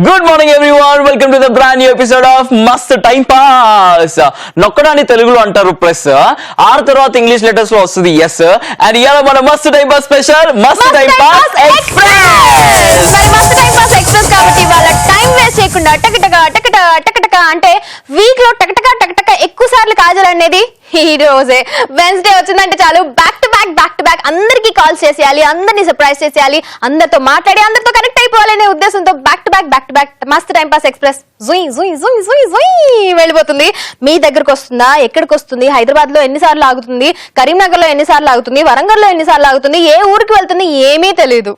Good morning everyone, welcome to the brand new episode of మస్త్ time pass. నొక్కడాన్ని తెలుగులో అంటారు plus, are తర్వాత English letters లో వస్తుంది ఎస్. అండ్ ఇవాళ మన మస్త్ టైం పాస్ స్పెషల్ మస్త్ టైం పాస్ ఎక్స్ప్రెస్. మస్త్ టైం పాస్ ఎక్స్ప్రెస్ కాబట్టి వాళ్ళ టైం వేస్ట్ చేయకుండా టకటక అంటే వీక్ లో టకటక ఎక్కువ సార్లు కాజల్ అనేది ఈ రోజే వెన్స్డే వచ్చిందంటే చాలు బ్యాక్ టు బ్యాక్ అందరికి కాల్స్ చేసేయాలి, అందరినీ సర్ప్రైజ్ చేసేయాలి, అందరితో మాట్లాడి అందరితో కనెక్ట్ అయిపోవాలనే ఉద్దేశంతో బ్యాక్ టు బ్యాక్ మస్త్ టైం పాస్ ఎక్స్ప్రెస్ వెళ్ళిపోతుంది. మీ దగ్గరకు వస్తుందా, ఎక్కడికి వస్తుంది, హైదరాబాద్ లో ఎన్నిసార్లు ఆగుతుంది, కరీంనగర్ లో ఎన్నిసార్లు ఆగుతుంది, వరంగల్ లో ఎన్నిసార్లు ఆగుతుంది, ఏ ఊరికి వెళ్తుంది ఏమీ తెలియదు.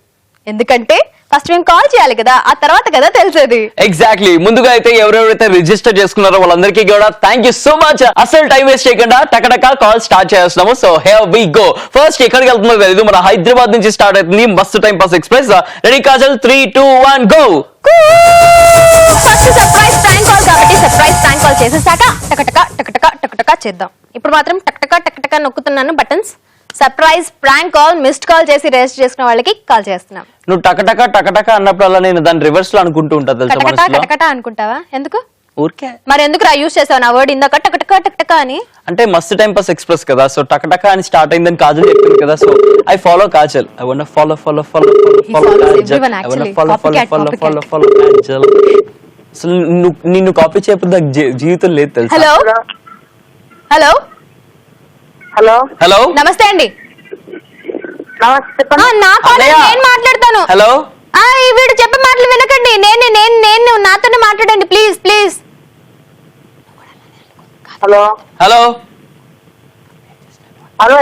ఎందుకంటే ఫస్ట్ మేము కాల్ చేయాలి కదా, ఆ తర్వాత కదా తెలిసేది. ఎగ్జాక్ట్లీ. ముందుగా అయితే ఎవరెవరైతే రిజిస్టర్ చేసుకున్నారో వాళ్ళందరికీ కూడా థ్యాంక్ యూ సో మచ్. అసలు టైం వేస్ట్ చేయకుండా టకటక కాల్ స్టార్ట్ చేస్తున్నాము. So here we go. First ఎక్కడికి వెళ్తుందో తెలియదు, మన హైదరాబాద్ నుంచి స్టార్ట్ అవుతుంది మస్త్ time pass express. Ready Kajal, 3, 2, 1 go. First surprise prank call కాబట్టి సర్ప్రైజ్ ప్రాంక్ కాల్ చేసేసాక టకటక చేద్దాం. ఇప్పుడు మాత్రం టకటక నొక్కుతున్నాను buttons. Surprise prank call missed call చేసి రిజిస్టర్ చేసుకున్న వాళ్ళకి కాల్ చేస్తున్నాం. నువ్వు టకటక అన్నప్పుడల్లా నేను దాని రివర్స్ లో అనుకుంటూ ఉంటా తెలుసా మనసులో. టకటక అనుకుంటావా? ఎందుకు ఊరికే మరి ఎందుకు యూజ్ చేసావు నా వర్డ్ ఇందాక టకటక అని? అంటే మస్త్ టైం పాస్ ఎక్స్ప్రెస్ కదా, సో టకటక అని స్టార్ట్ అయిందని కాజల్ చెప్పింది కదా, so I follow Kajal. I want follow Kajal. అసలు నిన్ను కాపీ చేయకపోతే జీవితం లేదు తెలుసా. హలో నమస్తే అండి. నేను మాట్లాడతాను. హలో వీడు చెప్పే మాటలు వినకండి, నేను నాతోనే మాట్లాడండి ప్లీజ్. హలో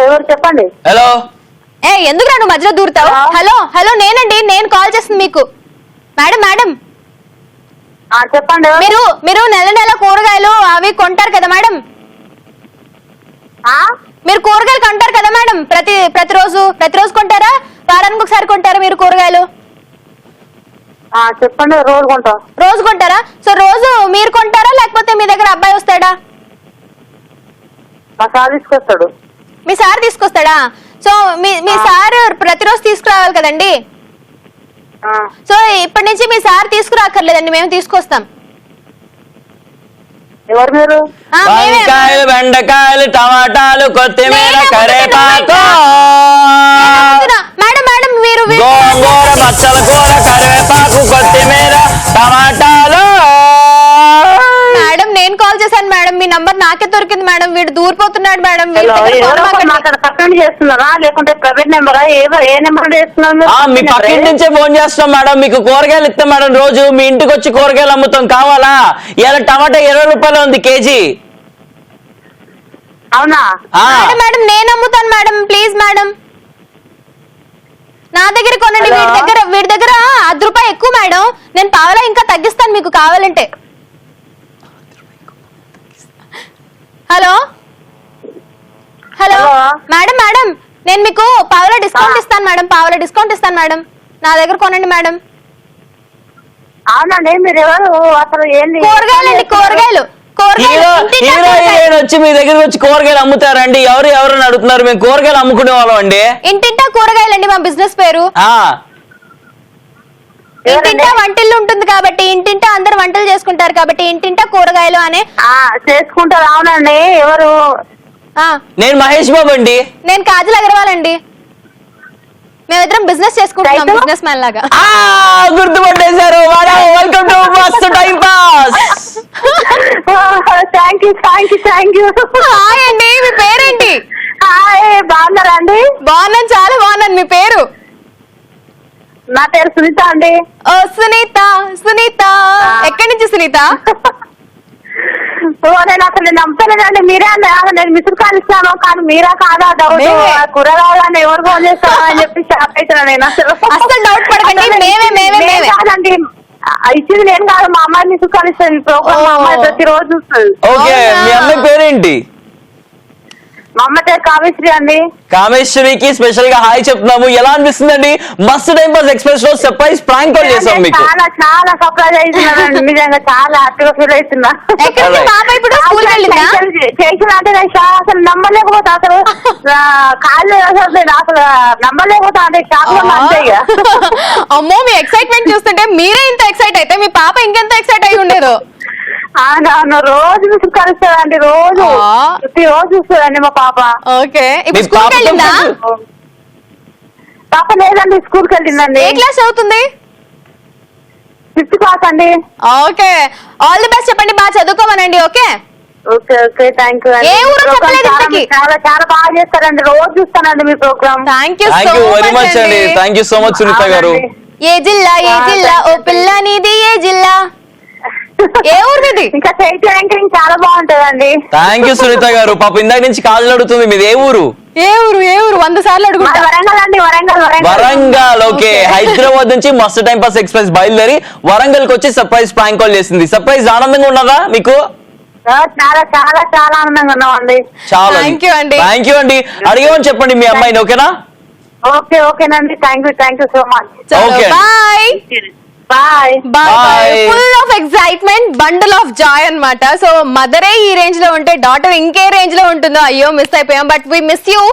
ఎవరు చెప్పండి. హలో ఎందుకు నువ్వు మధ్యలో దూరుతావు? హలో నేనండి, నేను కాల్ చేస్తుంది మీకు. మేడం చెప్పండి. మీరు నెల కూరగాయలు అవి కొంటారు కదా మేడం? మీరు కూరగాయలు కొంటారు కదా మేడం? ప్రతిరోజు కొంటారా, వారానికి ఒకసారి కొంటారా మీరు కూరగాయలు? చెప్పండి. రోజు కొంటారా? సో రోజు మీరు కొంటారా లేకపోతే మీ దగ్గర అబ్బాయి వస్తాడా? మా సార్ తీసుకొస్తాడు. మీ సార్ తీసుకొస్తాడా? సో మీ సార్ ప్రతిరోజు తీసుకురావాలి కదండి. సో ఇప్పటి నుంచి మీ సార్ తీసుకురాకర్లేదండి, మేము తీసుకొస్తాం. ఎవరు మీరు? వంకాయలు, బెండకాయలు, టమాటాలు, కొత్తిమీర, కరివేపాకు, మేడం మీరు గోంగూర, బచ్చల కూర, కరివేపాకు, కొత్తిమీర, టమాటాలు. మేడం నేను కాల్ చేశాను మేడం, మీ నంబర్ నాకే దొరికింది మేడం. వీడు దూరిపోతున్నాడు మేడం. పక్కన చేస్తున్నారా లేకుంటే ప్రైవేట్ నెంబరా? ఏ నెంబర్ చేస్తున్నారు? మీ పక్కింటి నుంచే ఫోన్ చేస్తాం మేడం. మీకు కూరగాయలు ఇస్తాం మేడం, రోజు మీ ఇంటికి వచ్చి కూరగాయలు అమ్ముతాం. కావాలా? ఇలా టమాటా 20 రూపాయలు ఉంది కేజీ. అవునా మేడం? నేను అమ్ముతాను మేడం, ప్లీజ్ మేడం నా దగ్గర కొనండి. వీడి దగ్గర ₹10 ఎక్కువ మేడం, నేను పావలా ఇంకా తగ్గిస్తాను మీకు కావాలంటే. హలో మేడం నేను మీకు పావలా డిస్కౌంట్ ఇస్తాను మేడం, నా దగ్గర కొనండి మేడం. అవునండి. మీరు ఎవరు అసలు? ఏంటి కూరగాయలు హీరోయిన్ వచ్చి మీ దగ్గర వచ్చి కూరగాయలు అమ్ముతారండి? ఎవరు అడుగుతున్నారు? మేము కూరగాయలు అమ్ముకునే వాళ్ళం అండి. ఇంటింటా కూరగాయలు అండి మా బిజినెస్ పేరు. ఇంటింటా వంటిల్లు ఉంటుంది కాబట్టి, ఇంటింటా అందరు వంటలు చేసుకుంటారు కాబట్టి ఇంటింటా కూరగాయలు అనే చేసుకుంటారు. అవునండి. ఎవరు? నేను మహేష్ బాబు అండి. నేను కాజల్ అగర్వాల్ అండి. మేమిద్దరం బిజినెస్ చేసుకుంటున్నాం, బిజినెస్ మ్యాన్ లాగా. గుర్తుపట్టేశారు. వెల్కమ్ టు మస్త్ time pass. Thank you. Hi అండి, మీ పేరేంటి? బాగున్నారా అండి? బాగున్నాను, చాలా బాగున్నాను. మీ పేరు? నా పేరు సునీత అండి. ఓ సునీత. ఎక్కడి నుంచి సునీత? నేను అసలు నమ్మలేదండి. మీరే నేను మిస్డ్ కాల్ ఇస్తాను కానీ మీరా కాదా డౌట్. కూరగాయలని ఎవరు ఫోన్ చేస్తారా అని చెప్పి షాక్ అవుతున్నా నేను. అసలు డౌట్ పడకండి, మేమే కాదండి. ఇచ్చింది నేను కాదు, మా అమ్మాయి మిస్డ్ కాల్ ఇస్తుంది. ప్రోగ్రామ్ మా అమ్మాయి ప్రతిరోజు చూస్తుంది. ఓకే, మీ అమ్మాయి పేరేంటి? మా అమ్మ పేరు కావ్యశ్రీ అండి. కామేశ్వరికి స్పెషల్ గా హాయ్ చెప్తున్నాము. ఎలా అనిపిస్తుందండి? మస్త్ టైం పాస్ ఎక్స్ప్రెస్ లో సర్ప్రైజ్ ప్రాంక్ కాల్ చేసాం మీకు. చాలా చాలా సర్ప్రైజ్ అవుతున్నానండి, నిజంగా చాలా హ్యాపీగా ఫీల్ అవుతున్నా. ఎక్కడికి పాప ఇప్పుడు స్కూల్ వెళ్ళిందా? చేసిన అంటే అసలు నమ్మలేకపోతా, అసలు కాళ్ళు అసలు నమ్మలేకపోతా అంటే షాక్ లో అంతే ఇక. అమ్మో, మీ ఎక్సైట్మెంట్ చూస్తుంటే మీరే ఇంత ఎక్సైట్ అయితే మీ పాప ఇంకెంత ఎక్సైట్ అయి ఉండేదో. అవునవును, రోజు మిస్ కలుస్తాడండి, రోజు ప్రతి రోజు చూస్తాడండి మా పాప. ఓకే, ఇప్పుడు మీ స్కూల్ పాపతో వెళ్ళిందా? పాప లేదండి, స్కూల్ కి వెళ్ళిందండి. ఏ క్లాస్ అవుతుంది? 5th క్లాస్ అండి. ఓకే, ఆల్ ది బెస్ట్ చెప్పండి, బాగా చదువుకోమనండి. Okay okay okay, thank you. ఏ ఊరో చెప్పలేదు ఇంతకీ. చాలా చాలా బాగా చేస్తారండి, రోజు చూస్తానండి మీ program. Thank you very much అండి. Thank you so much Sunitha గారు. ఏ జిల్లా ఓ పిల్ల నీది ఏ జిల్లా? ఏ ఊరు మీది? ఇంకా చైతన్య యాంకరింగ్ చాలా బాగుంటదండి. థ్యాంక్ యూ సునీత గారు. పాప ఇందాక నుంచి కాజల్ అడుగుతుంది మీది ఏ ఊరు? ఏ ఊరు 100 సార్లు అడుగుతా. వరంగల్ అండి, వరంగల్. ఓకే, హైదరాబాద్ నుంచి మస్త్ టైం పాస్ ఎక్స్ప్రెస్ బయలుదేరి వరంగల్ కి వచ్చి సర్ప్రైజ్ ప్రాంక్ కాల్ చేసింది. సర్ప్రైజ్ ఆనందంగా ఉన్నదా మీకు? చాలా చాలా చాలా ఆనందంగా ఉన్నామండి. చాలా Thank you అండి. థ్యాంక్ యూ అండి. అడిగేమని చెప్పండి మీ అమ్మాయిని. ఓకేనా? ఓకే ఓకేనండి, thank you so much. Okay. Bye bye. Bye. Bye. Full of excitement, bundle of joy అన్నమాట. సో మదరే ఈ రేంజ్ లో ఉంటే డాటర్ ఇంకే రేంజ్ లో ఉంటుందో. అయ్యో మిస్ అయిపోయాం, బట్ వి మిస్ యూ.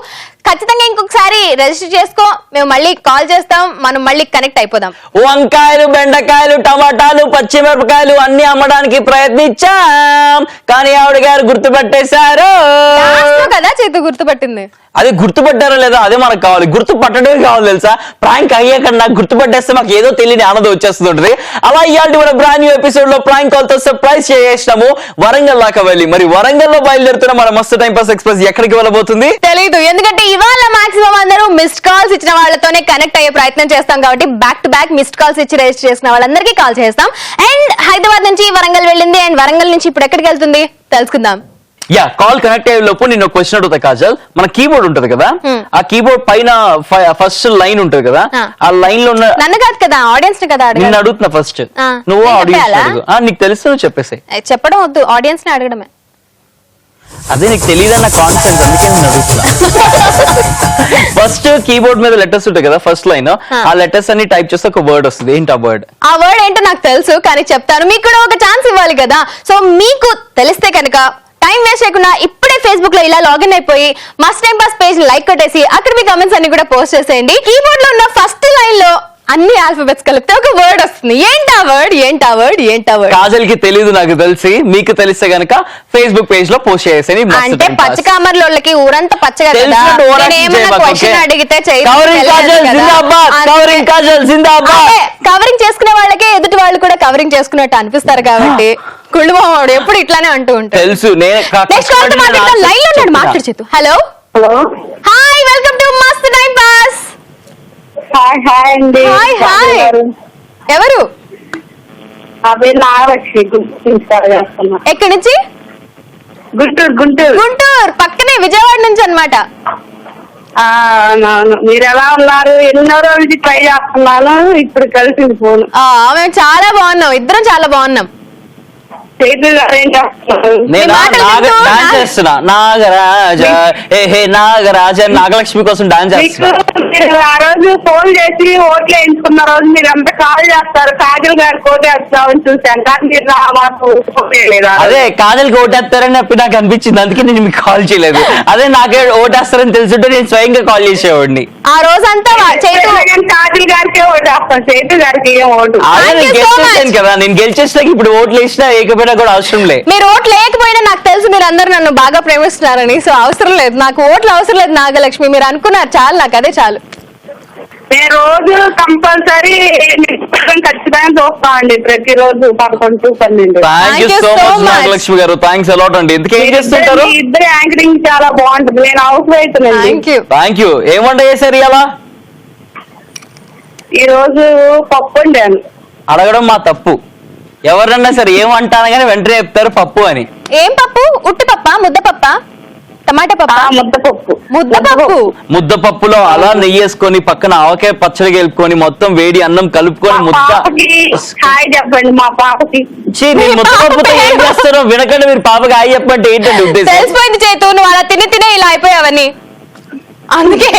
ఖచ్చితంగా ఇంకొకసారి రిజిస్టర్ చేసుకో, మేము మళ్ళీ కాల్ చేస్తాం, మనం మళ్ళీ కనెక్ట్ అయిపోదాం. వంకాయలు, బెండకాయలు, టమాటాలు, పచ్చిమిరపకాయలు అన్ని అమ్మడానికి ప్రయత్నించాం, కానీ ఆవిడ గారు గుర్తుపట్టేశారు. Last లో కదా చేతు గుర్తుపట్టింది. అదే గుర్తుపట్టారో లేదా అదే మనకు కావాలి. గుర్తుపట్టడమే కావాలి తెలుసా. ప్రాంక్ అయ్యాక నాకు గుర్తుపట్టేస్తే మాకు ఏదో తెలియని ఆనందం వచ్చేస్తుంటది. అలా ఇవాళ మన బ్రాండ్ న్యూ ఎపిసోడ్ లో ప్రాంక్ కాల్ తో సర్ప్రైజ్ చేసినాము వరంగల్ దాకా వెళ్ళి. మరి వరంగల్ లో బయలుదేరుతున్న మన మస్తు టైం పాస్ ఎక్స్ప్రెస్ ఎక్కడికి వెళ్ళబోతుంది తెలీదు, ఎందుకంటే ఇవాళ మాక్సిమం అందరూ మిస్డ్ కాల్స్ ఇచ్చిన వాళ్ళతోనే కనెక్ట్ అయ్యే ప్రయత్నం చేస్తాం కాబట్టి back to back missed calls ఇచ్చి రిజిస్టర్ చేసిన వాళ్ళందరికీ కాల్ చేస్తాం. అండ్ హైదరాబాద్ నుంచి వరంగల్ వెళ్ళింది, అండ్ వరంగల్ నుంచి ఇప్పుడు ఎక్కడికి వెళ్తుంది తెలుసుకుందాం. యా, కాల్ కనెక్ట్ అయ్యే లోపు నేను ఒక క్వశ్చన్ అడుగుతా కాజల్. మన కీబోర్డ్ ఉంటది కదా, ఆ కీబోర్డ్ పైన ఫస్ట్ లైన్ ఉంటది కదా, ఆ లైన్ లో ఉన్న నన్ను కాదు కదా ఆడియన్స్ ని కదా నిన్ను అడగాలి. అడుగుతున్నా ఫస్ట్. ఆ, నువ్వు నేను ఆడియన్స్ చెప్పాలా? అడుగు. నీకు తెలుసు, నువ్వు చెప్పేసి. చెప్పడం వద్దు, ఆడియన్స్ ని అడగడమే. అదే నీకు తెలియదన్న కాన్సెప్ట్, అందుకే నేను అడుగుతున్నా. ఫస్ట్ కీబోర్డ్ మీద లెటర్స్ ఉంటాయి కదా, ఫస్ట్ లైన్, ఆ లెటర్స్ అన్ని టైప్ చేస్తే ఒక వర్డ్ వస్తుంది. ఏంటి ఆ వర్డ్? ఆ వర్డ్ ఏంటో నాకు తెలుసు, కానీ చెప్తాను. మీకు కూడా ఒక ఛాన్స్ ఇవ్వాలి కదా. సో మీకు తెలిస్తే కనుక టైం వేస్ట్ చేయకుండా ఇప్పుడే ఫేస్బుక్ లో ఇలా లాగిన్ అయిపోయి must time pass page like కొట్టేసి అక్కడ మీ కమెంట్స్ అన్ని కూడా పోస్ట్ చేసేయండి. కీబోర్డ్ లో ఉన్న ఫస్ట్ లైన్ లో అన్ని ఆల్ఫాబెట్స్ కలిపితే ఒక వర్డ్ వస్తుంది. ఏంటా వర్డ్? కాజల్ కి తెలీదు, నాకు తెలిసి. మీకు తెలిస్తే గనక ఫేస్బుక్ పేజ్ లో పోస్ట్ చేసేసి అంటే పచ్చకామర్లోళ్ళకి ఊరంతా పచ్చగా కదా. నేనేమన్నా క్వశ్చన్ అడిగితే కవరింగ్ చేసుకునే వాళ్ళకే ఎదుటి వాళ్ళు కూడా కవరింగ్ చేసుకున్నట్టు అనిపిస్తారు కాబట్టి కుళ్ళు మావాడు ఎప్పుడు ఇట్లానే అంటూ ఉంటాడు. తెలుసు. నెక్స్ట్ కాల్ లైన్ లో ఉన్నాడు, మాట్లాడు చేతు. Hello hello, hi, welcome to మస్త్ టైం పాస్. హాయ్ అండి. హాయ్. ఎవరు? అవి నాగలక్ష్మి, చేస్తున్నా. ఎక్కడి నుంచి? గుంటూరు. పక్కనే విజయవాడ నుంచి అన్నమాట. అవునవును. మీరు ఎలా ఉన్నారు? ఎన్నో రోజులు ట్రై చేస్తున్నాను, ఇప్పుడు కలిసింది ఫోన్. మేము చాలా బాగున్నాం, ఇద్దరం చాలా బాగున్నాం. చేస్తున్నా నాగరాజ, హే నాగరాజ, నాగలక్ష్మి కోసం డాన్స్ చేస్తున్నా. ఆ రోజు ఫోన్ చేసి ఓట్లు వేయించుకున్న రోజు మీరు అంతా కాల్ చేస్తారు, కాజల్ గారు కోటేస్తామని చూశాను, కానీ మీరు అదే కాజల్కి ఓటేస్తారని చెప్పి నాకు అనిపించింది, అందుకే నేను మీకు కాల్ చేయలేదు. అదే నాకే ఓటేస్తారని తెలుసుంటే నేను స్వయంగా కాల్ చేసేవాడిని. ఆ రోజంతా కాజల్ గారికే ఓటేస్తాను, చైతు గారికి ఏం ఓటు. అదే నేను గెలిచేసాను కదా, నేను గెలిచేసినాక ఇప్పుడు ఓట్లు వేసినా ఏకపోయినా కూడా అవసరం లేదు. మీరు ఓట్లు లేకపోయినా నాకు తెలుసు మీరు అందరు నన్ను బాగా ప్రేమిస్తున్నారని. సో అవసరం లేదు, నాకు ఓట్లు అవసరం లేదు నాగలక్ష్మి. మీరు అనుకున్నారు చాలు, నాకు అదే చాలు. నేను రోజు కంపల్సరీ ఖచ్చితంగా చూస్తామండి, ప్రతిరోజు 11 to 12. Thank you so much Nagalakshmi గారు, థ్యాంక్స్ అలాట్ అండి. ఎందుకు ఏం చేస్తుంటారు? ఇద్దరు యాంకరింగ్ చాలా బాగుంటుంది. నేను హౌస్ వైఫ్. Thank you. ఏం వంట చేశారు ఇలా? ఈ రోజు పప్పు వండాను. అడగడం మా తప్పు. ఎవరన్నా సరే ఏమంటాను కానీ వెంటనే చెప్తారు పప్పు అని. ఏం పప్పు? ఉట్టి పప్ప, ముద్దపప్ప, టమాటా పప్పు ముద్దపప్పు. ముద్దపప్పు ముద్దపప్పులో అలా నెయ్యి వేసుకొని పక్కన ఆవకాయ పచ్చడి కలుపుకొని మొత్తం వేడి అన్నం కలుపుకొని మా ముద్ద. పాపకి హాయ్ చెప్పండి మా పాపకి. ఛీ, నేను ముద్దపప్పుతో ఏం చేస్తారో వినకండి మీరు పాపకి హాయ్ చెప్పంటే ఏంటండి ఉద్దేశం? తెలిసిపోయింది చేతు, నువ్వు అలా తినే ఇలా అయిపోయావని. అందుకే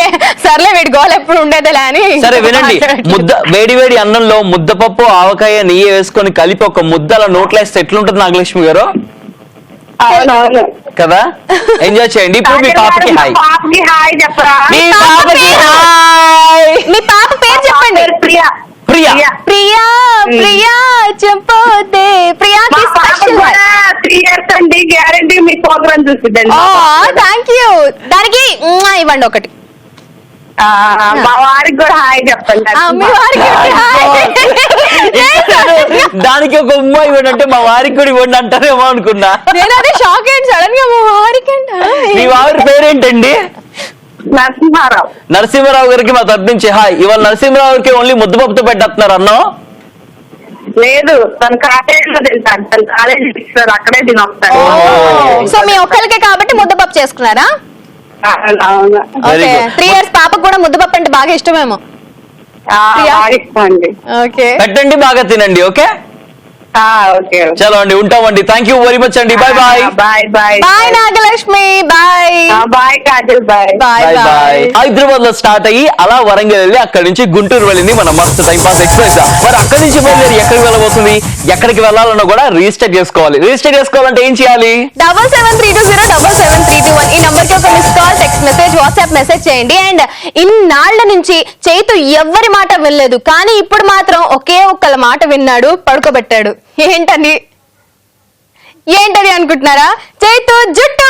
సర్లే వీడి గోల్ ఎప్పుడు ఉండేదిలే అని. సరే వినండి, వేడి వేడి అన్నంలో ముద్దపప్పు ఆవకాయ నెయ్యి వేసుకొని కలిపి ఒక ముద్ద అలా నోట్లో వేస్తే ఎట్లుంటుంది నాగలక్ష్మి గారు అవునవును కదా? ఎంజాయ్ చేయండి. ఇప్పుడు మీ పాపకి హాయ్. పాపకి హాయ్ చెప్పరా. మీ పాపకి హాయ్. మీ పాప పేరు చెప్పండి. ప్రియా. ప్రియా. ప్రియా ప్రియా చెప్పోదే ప్రియాకి స్పెషల్ 3 years అండి, గ్యారంటీ మీ ప్రోగ్రామ్ చూసిద్దండి. Thank you. దానికి ఇవ్వండి ఒకటి. మా వారికి కూడా హాయ్ చెప్పండి. మీ వారికి దానికి ఒక ఉమ్మ ఇవ్వండి అంటే మా వారికి కూడా ఇవ్వండి అంటారేమో అనుకున్నా. నేను అదే షాక్ అయ్యాను సడన్ గా. మా వారికి మీ వారి పేరేంటండి? నరసింహారావు. నరసింహరావు గారికి మా తరపు నుంచి హాయ్. ఇవాళ నరసింహరావు గారికి ఓన్లీ ముద్దపప్పుతో పెట్టేస్తున్నారు అన్నం. లేదు, తన కాలేజీలో తింటాను. తన కాలేజీ ఇస్తారు, అక్కడే తినొస్తాను. సో మీ ఒక్కరికే కాబట్టి ముద్దపప్పు చేసుకున్నారా? అవును. Very okay. good. 3 years పాపకు కూడా ముద్దపప్పు అంటే బాగా ఇష్టమేమో. బాగా ఇష్టం అండి. ఓకే పెట్టండి, బాగా తినండి. Okay okay. చలో అండి, ఉంటామండి. థ్యాంక్ యూ వెరీ మచ్ అండి. Bye bye. Bye bye. Bye Nagalakshmi. Bye bye Kajal. Bye bye bye bye. Bye. Hyderabad లో స్టార్ట్ అయ్యి అలా వరంగల్ వెళ్ళి అక్కడి నుంచి గుంటూరు వెళ్ళింది మన మస్త్ టైం పాస్ ఎక్స్ప్రెస్. మరి అక్కడి నుంచి బయలుదేరి ఎక్కడికి వెళ్ళబోతుంది, ఎక్కడికి వెళ్ళాలన్నా కూడా రిజిస్టర్ చేసుకోవాలి. రిజిస్టర్ చేసుకోవాలంటే ఏం చేయాలి? 7732077321 ఈ నంబర్ కి ఒక miss call, text message, WhatsApp message చేయండి. అండ్ ఇన్నాళ్ల నుంచి చైతు ఎవ్వరి మాట వినలేదు, కానీ ఇప్పుడు మాత్రం ఒకే ఒక్కళ్ళ మాట విన్నాడు, పడుకోబెట్టాడు. ఏంటది అనుకుంటున్నారా? చైతు జుట్టు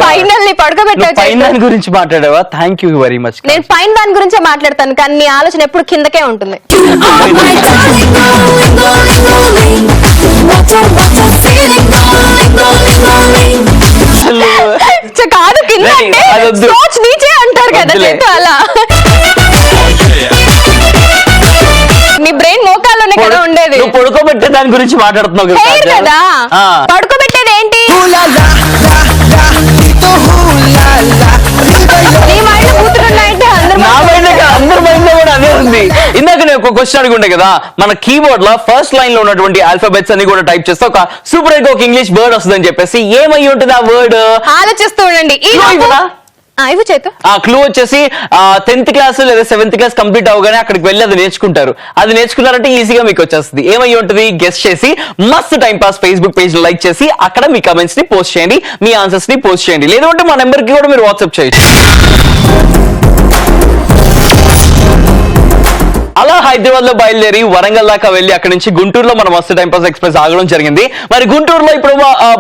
ఫైనల్లీ పడుకోబెట్టాడు. పైన దాని గురించి మాట్లాడావా? Thank you very much. నేను పైన దాని గురించే మాట్లాడతాను, కానీ నీ ఆలోచన ఎప్పుడు కిందకే ఉంటుంది. కాదు కింద అంటే స్కోచ్ నీచే అంటారు కదా చేతు, అలా నీ బ్రెయిన్ మోకాల్లోనే కదా ఉండేది. నువ్వు పడుకోబెట్టే దాని గురించి మాట్లాడుతున్నావు హెయిర్ కదా. ఆ. పడుకోబెట్టేది ఏంటి? నీ మైండ్ కూతురున్నాయంటే నా మైండ్ అందరి మైండ్ లో కూడా అదే ఉంది. ఇందాక నేను ఒక క్వశ్చన్ అడుగుండే కదా, మన కీబోర్డ్ లో ఫస్ట్ లైన్ లో ఉన్నటువంటి ఆల్ఫాబెట్స్ అన్ని కూడా టైప్ చేస్తే ఒక సూపర్ గా ఒక ఇంగ్లీష్ వర్డ్ వస్తుందని చెప్పేసి ఏమై ఉంటుంది ఆ వర్డ్? ఆలోచిస్తూ ఉండండి. ఇవి చేతు ఆ క్లూ వచ్చేసి 10th క్లాస్ లేదా 7th క్లాస్ కంప్లీట్ అవగానే అక్కడికి వెళ్ళి అది నేర్చుకుంటారు. అది నేర్చుకున్నారంటే ఈజీగా మీకు వచ్చేస్తుంది. ఏమై ఉంటుంది గెస్ చేసి మస్త్ time pass Facebook page like చేసి అక్కడ మీ కమెంట్స్ ని పోస్ట్ చేయండి, మీ ఆన్సర్స్ ని పోస్ట్ చేయండి. లేదంటే మా నెంబర్ కి కూడా మీరు వాట్సాప్ చేయొచ్చు. అలా హైదరాబాద్ లో బయలుదేరి వరంగల్ దాకా వెళ్ళి అక్కడ నుంచి గుంటూరులో మన మస్తు టైం పాస్ ఎక్స్ప్రెస్ ఆగడం జరిగింది. మరి గుంటూరులో ఇప్పుడు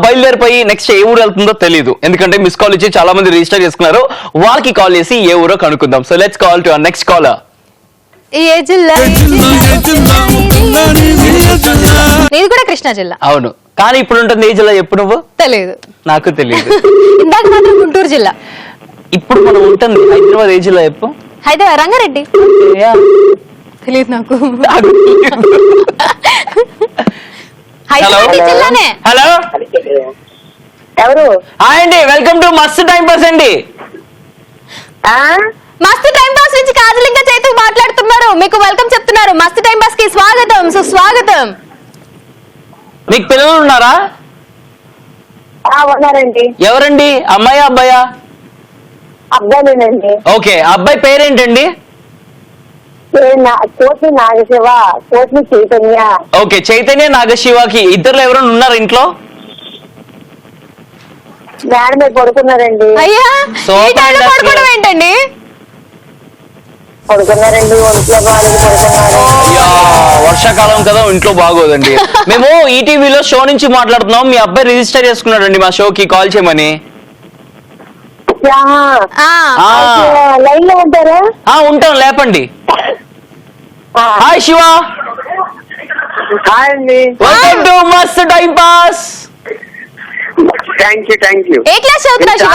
బయలుదేరిపోయి నెక్స్ట్ ఏ ఊరు వెళ్తుందో తెలియదు, ఎందుకంటే మిస్ కాల్ ఇచ్చి చాలా మంది రిజిస్టర్ చేసుకున్నారు. వాళ్ళకి కాల్ చేసి ఏ ఊరో కనుక్కుందాం. So let's call to our next caller. ఏ జిల్లా? నీది కూడా కృష్ణా జిల్లా. అవును, కానీ ఇప్పుడు ఉంటుంది ఏ జిల్లా చెప్పు నువ్వు? తెలియదు, నాకు తెలియదు. ఇందాక మాత్రం గుంటూరు జిల్లా. ఇప్పుడు మనం ఉంటుంది హైదరాబాద్ ఏ జిల్లా చెప్పు? హైదరాబాద్ రంగారెడ్డి. తెలియదు నాకు. హైదరాబాద్ జిల్లానే. హలో, ఎవరు? హాయ్ అండి, వెల్కమ్ టు మస్త్ టైం పాస్ అండి. మస్తు టైం పాస్ నుంచి కాజలింగ చైతు మాట్లాడుతున్నారు. మీకు వెల్కమ్ చెప్తున్నారు. మస్తు టైం పాస్ కి స్వాగతం, సుస్వాగతం. మీకు పిల్లలు ఉన్నారా? ఉన్నారండి. ఎవరండి, అమ్మాయా అబ్బాయా? అబ్బాయిలేనండి. ఓకే, అబ్బాయి పేరేంటండి? కోటి నాగశివ, కోటి చైతన్య. ఓకే, చైతన్య నాగశివకి ఇద్దరు ఎవరైనా ఉన్నారు ఇంట్లో? మేడం మీద పడుకున్నారండి. అయ్యా, So ఈ టైంలో kind of పడుకోవడం ఏంటండి? పడుకున్నారండి, ఒంట్లో బాగాలేదు, పడుకున్నారు. అయ్యా, వర్షాకాలం కదా ఇంట్లో బాగోదండి. మేము ఈటీవీలో షో నుంచి మాట్లాడుతున్నాం. మీ అబ్బాయి రిజిస్టర్ చేసుకున్నాడండి మా షోకి కాల్ చేయమని. లైన్ లో ఉంటారా? ఉంటాం, లేపండి. హాయ్ శివ. హాయ్ అండి. వెల్కమ్ టు మస్త్ time pass. Thank you. A class చదువుతున్నావు శివ?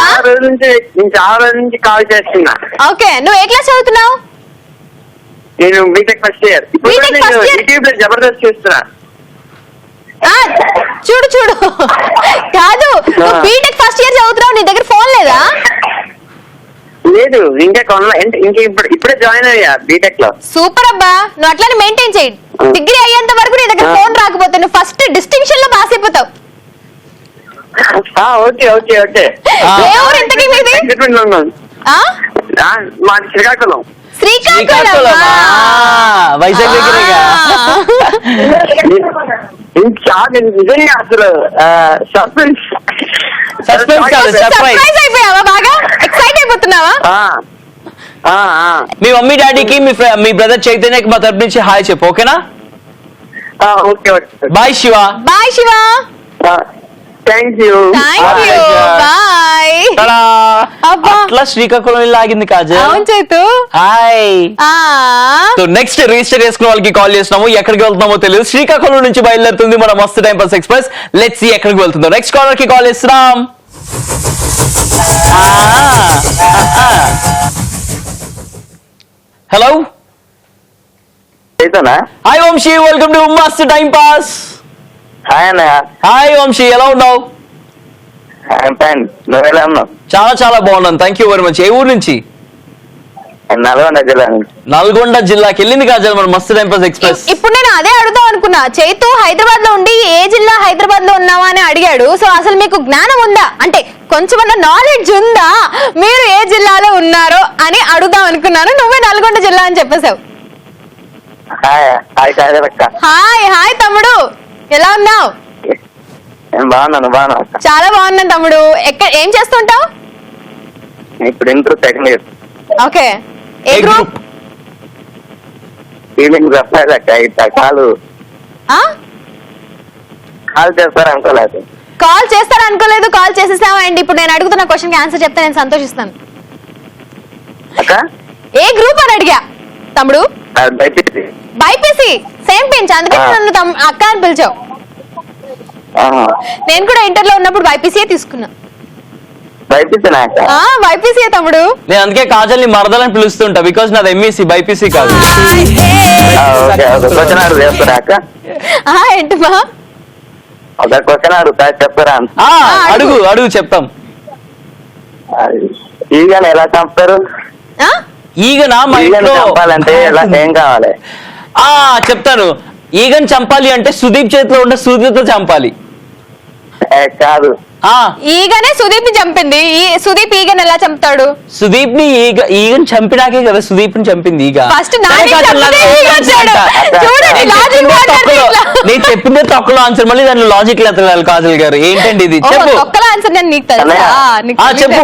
నేను చాలా రోజుల నుంచి కాల్ చేస్తున్నా. ఓకే, నువ్వు ఏ క్లాస్ చదువుతున్నావు? నేను బీటెక్ ఫస్ట్ ఇయర్. ఇప్పుడు B.Tech నేను first year? యూట్యూబ్ లో జబర్దస్త్ చూస్తున్నా. ఆ, చూడు చూడు కాదు నువ్వు బీటెక్ ఫస్ట్ ఇయర్ చదువుతున్నావు, నీ దగ్గర ఫోన్ లేదా? లేదు, ఇంకా ఇంకా ఇప్పుడే జాయిన్ అయ్యా బీటెక్ లో. సూపర్ అబ్బా, నువ్వు అట్లానే మెయింటైన్ చేయి. డిగ్రీ అయ్యేంత వరకు నీ దగ్గర ఫోన్ రాకపోతే నువ్వు ఫస్ట్ డిస్టింక్షన్ లో పాస్ అయిపోతావు. Okay okay okay. ఏ ఊరు ఇంతకీ మీది? ఆ? మాది శ్రీకాకుళం. శ్రీకాకుళం. వైజాగ్ దగ్గరగా. నిజంగా అసలు సస్పెన్స్ కాదు, సర్ప్రైజ్. సర్ప్రైజ్ అయిపోయావా? బాగా ఎక్సైట్ అయిపోతున్నావా? మీ మమ్మీ డాడీకి మీ బ్రదర్ చైతన్యకి మా తరపు నుంచి హాయ్ చెప్పు, ఓకేనా? Okay okay. Bye Shiva. Bye Shiva. Thank you. Thank you. Bye. అబ్బా. అట్లా శ్రీకాకుళం ఇలా ఆగింది కాజల్. అవును చైతు. హాయ్. ఆ. సో నెక్స్ట్ రిజిస్టర్ చేసుకున్న వాళ్ళకి కాల్ చేస్తున్నాము. ఎక్కడికి వెళ్తున్నామో తెలియదు. శ్రీకాకుళం నుంచి బయలుదేరుతుంది మన మస్తు time pass express. Let's see ఎక్కడికి వెళ్తుందో. నెక్స్ట్ కాలర్ కి కాల్ చేస్తున్నాం. Hello. Hi Vamshi, welcome to మస్తు టైం పాస్. హాయ్ అన్నయ్య. హాయ్ వంశీ, ఎలా ఉన్నావు? ఫైన్, నువ్వు ఎలా ఉన్నావు? చాలా చాలా బాగున్నాను, థ్యాంక్ యూ వెరీ మచ్. ఏ ఊరు నుంచి? నల్గొండ జిల్లా నుంచి. నల్గొండ జిల్లాకి వెళ్ళింది కాజల్ మన మస్తు టైం పాస్ ఎక్స్ప్రెస్. ఇప్పుడు నేను అదే అడుగుదాం అనుకున్నా. చైతు హైదరాబాద్ లో ఉండి ఏ జిల్లా హైదరాబాద్ లో ఉన్నావా అని అడిగాడు. సో అసలు మీకు జ్ఞానం ఉందా, అంటే కొంచెమన్నా నాలెడ్జ్ ఉందా మీరు ఏ జిల్లాలో ఉన్నారో అని అడుగుదాం అనుకున్నాను. నువ్వే నల్గొండ జిల్లా అని చెప్పేశావు. హాయ్ హాయ్ కాజల్ అక్క. హాయ్ హాయ్ తమ్ముడు, ఎలా ఉన్నావు? నేను బాగున్నాను. బాగున్నా. చాలా బాగున్నాను తమ్ముడు. ఏం చేస్తుంటావు? ఇప్పుడు ఇంటర్ సెకండ్ ఇయర్. ఓకే, ఏ గ్రూప్? ఫీలింగ్ చెప్పాలి అక్క. ఇట్లా కాలు చేస్తారు అనుకోలేదు. కాల్ చేస్తారా అనుకోలేదు, కాల్ చేసేసావా అండి. ఇప్పుడు నేను అడుగుతున్న క్వశ్చన్ కి ఆన్సర్ చెప్తే నేను సంతోషిస్తాను. అక్క ఏ గ్రూప్ అని అడిగా తమ్ముడు. బైపీసీ. బైపీసీ, సేమ్ పెంచ్, అందుకే నన్ను అక్క అని పిలిచావు. నేను కూడా ఇంటర్ లో ఉన్నప్పుడు బైపీసీ తీసుకున్నా. బైపీసీనా అక్క? బైపీసీ తమ్ముడు. నేను అందుకే కాజల్ ని మరదలని పిలుస్తుంటా, బికాస్ నాది ఎంఈసీ, బైపీసీ కాదు. Okay okay. క్వశ్చన్ అడుగు చెప్తారా అక్క? ఏంటమ్మా? ఒక క్వశ్చన్ అడుగుతా చెప్తారా? అడుగు అడుగు చెప్తాం. ఈగను ఎలా చంపుతారు? ఈగనా? మా ఇంట్లో చంపాలంటే ఎలా, ఏం కావాలి? చెప్తాను. ఈగను చంపాలి అంటే సుదీప్ చేతిలో ఉన్న సూదితో చంపాలి. కాదు, ఈగనే సుదీప్ ని చంపింది. సుదీప్ ఈగను ఎలా చంపుతాడు? సుదీప్ ని ఈగను చంపినాకే కదా సుదీప్ ని చంపింది ఈగ. ఫస్ట్ నేను చెప్పిందే తొక్కలో ఆన్సర్, మళ్ళీ దాని లాజిక్ ఎత్తగాలి కాజల్ గారు. ఏంటండి ఇది? చెప్పు. తొక్కల ఆన్సర్ నేను నీకు తెలుసా? చెప్పు.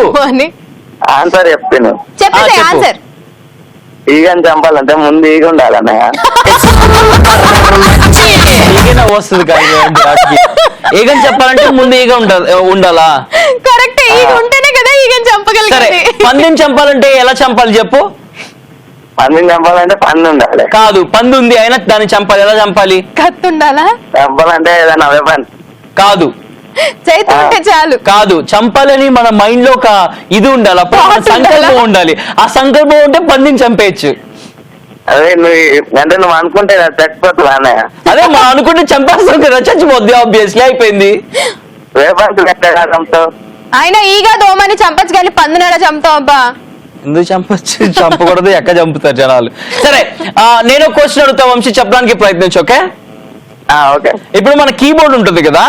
ఆన్సర్ చెప్తాను. చెప్పేసి ఆన్సర్. ఈగను చంపాలంటే ముందు ఈగ ఉండాలన్నయ్య. ఈగనే వస్తుంది కాదు. ఈగని చెప్పాలంటే ముందు ఈగ ఉండాలా? కరెక్ట్, ఈగ ఉంటేనే కదా ఈగని సరే, చంపగలిగేది. పందిని చంపాలంటే ఎలా చంపాలి చెప్పు? పందిని చంపాలంటే పంది ఉండాలి. కాదు, పంది ఉంది అయినా దాన్ని చంపాలి, ఎలా చంపాలి? కత్తి ఉండాలా? చంపాలంటే ఏదైనా వెపన్. కాదు చేతి ఉంటే చాలు. కాదు, చంపాలని మన మైండ్ లో ఒక ఇది ఉండాలి, అప్పుడు మన సంకల్పం ఉండాలి. ఆ సంకల్పం ఉంటే పందిని చంపేయచ్చు. అదే నువ్వు అనుకుంటే చచ్చిపోతుంది అన్నయ్య. అదే మా అనుకుంటే చంపేస్తాం కదా, చచ్చిపోద్ది. ఆబ్వియస్లీ అయిపోయింది. వేపన్స్ ఎక్కడ చంపుతావు? అయినా ఈగ దోమని చంపచ్చు కానీ పందిని ఎలా చంపుతావు అబ్బా? ఎందుకు చంపచ్చు? చంపకూడదు, ఎక్కడ చంపుతారు జనాలు. సరే, నేను క్వశ్చన్ అడుగుతా వంశీ, చెప్పడానికి ప్రయత్నించు. Okay okay. ఇప్పుడు మన కీబోర్డ్ ఉంటుంది కదా,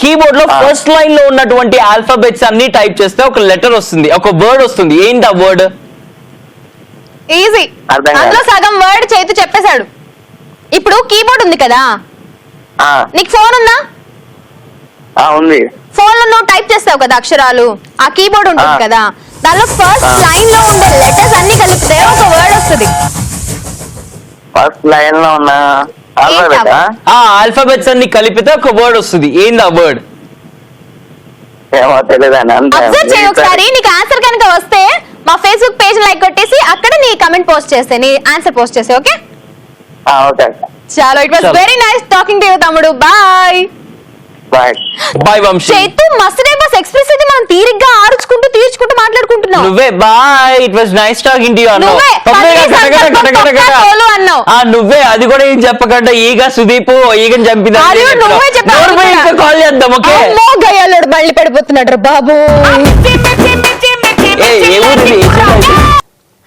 కీబోర్డ్ లో ఫస్ట్ లైన్ లో ఉన్నటువంటి ఆల్ఫాబెట్స్ అన్ని టైప్ చేస్తే ఒక లెటర్ వస్తుంది, ఒక వర్డ్ వస్తుంది. ఏంటి ఆ వర్డ్? ఈజీ. అందులో సగం వర్డ్ చేతి చెప్పేశాడు. ఇప్పుడు కీబోర్డ్ ఉంది కదా, నీకు ఫోన్ ఉందా? ఉంది. ఫోన్ లో నువ్వు టైప్ చేస్తావు కదా అక్షరాలు, ఆ కీబోర్డ్ ఉంటుంది కదా, దానిలో ఫస్ట్ లైన్ లో ఉండే లెటర్స్ అన్ని కలిపితే ఒక వర్డ్ వస్తుంది. ఫస్ట్ లైన్ లో ఉన్న ఆల్ఫాబెట్స్ అన్ని కలిపితే ఒక వర్డ్ వస్తుంది. ఏంది ఆ వర్డ్? ఏమో తెలియదండి. అబ్జర్వ్ చేయి ఒకసారి. నీకు ఆన్సర్ కనుక వస్తే మా ఫేస్బుక్ పేజ్ లైక్ కొట్టేసి అక్కడ నీ కమెంట్ పోస్ట్ చేస్తే, నీ ఆన్సర్ పోస్ట్ చేస్తే. Okay okay. చాలు, it was very nice talking to you తమ్ముడు. Bye bye Vamsi. చైతు మస్త్ డే బస్ ఎక్స్ప్రెస్ అయితే మనం తీరిగ్గా తీర్చుకుంటూ మాట్లాడుకుంటున్నాం. నువ్వే bye, it was nice talking to you అన్నావు. నువ్వే చెప్తున్నావు? నువ్వే, అది కూడా ఏం చెప్పకుండా ఈగ సుదీప్ ఈగని చంపింది అది నువ్వే చెప్పావు. కాల్ చేద్దాం. ఓకే, అమ్మో గయ్యాలోడు మళ్ళీ పడిపోతున్నాడు రా బాబు. ఏ ఊరు ఇది?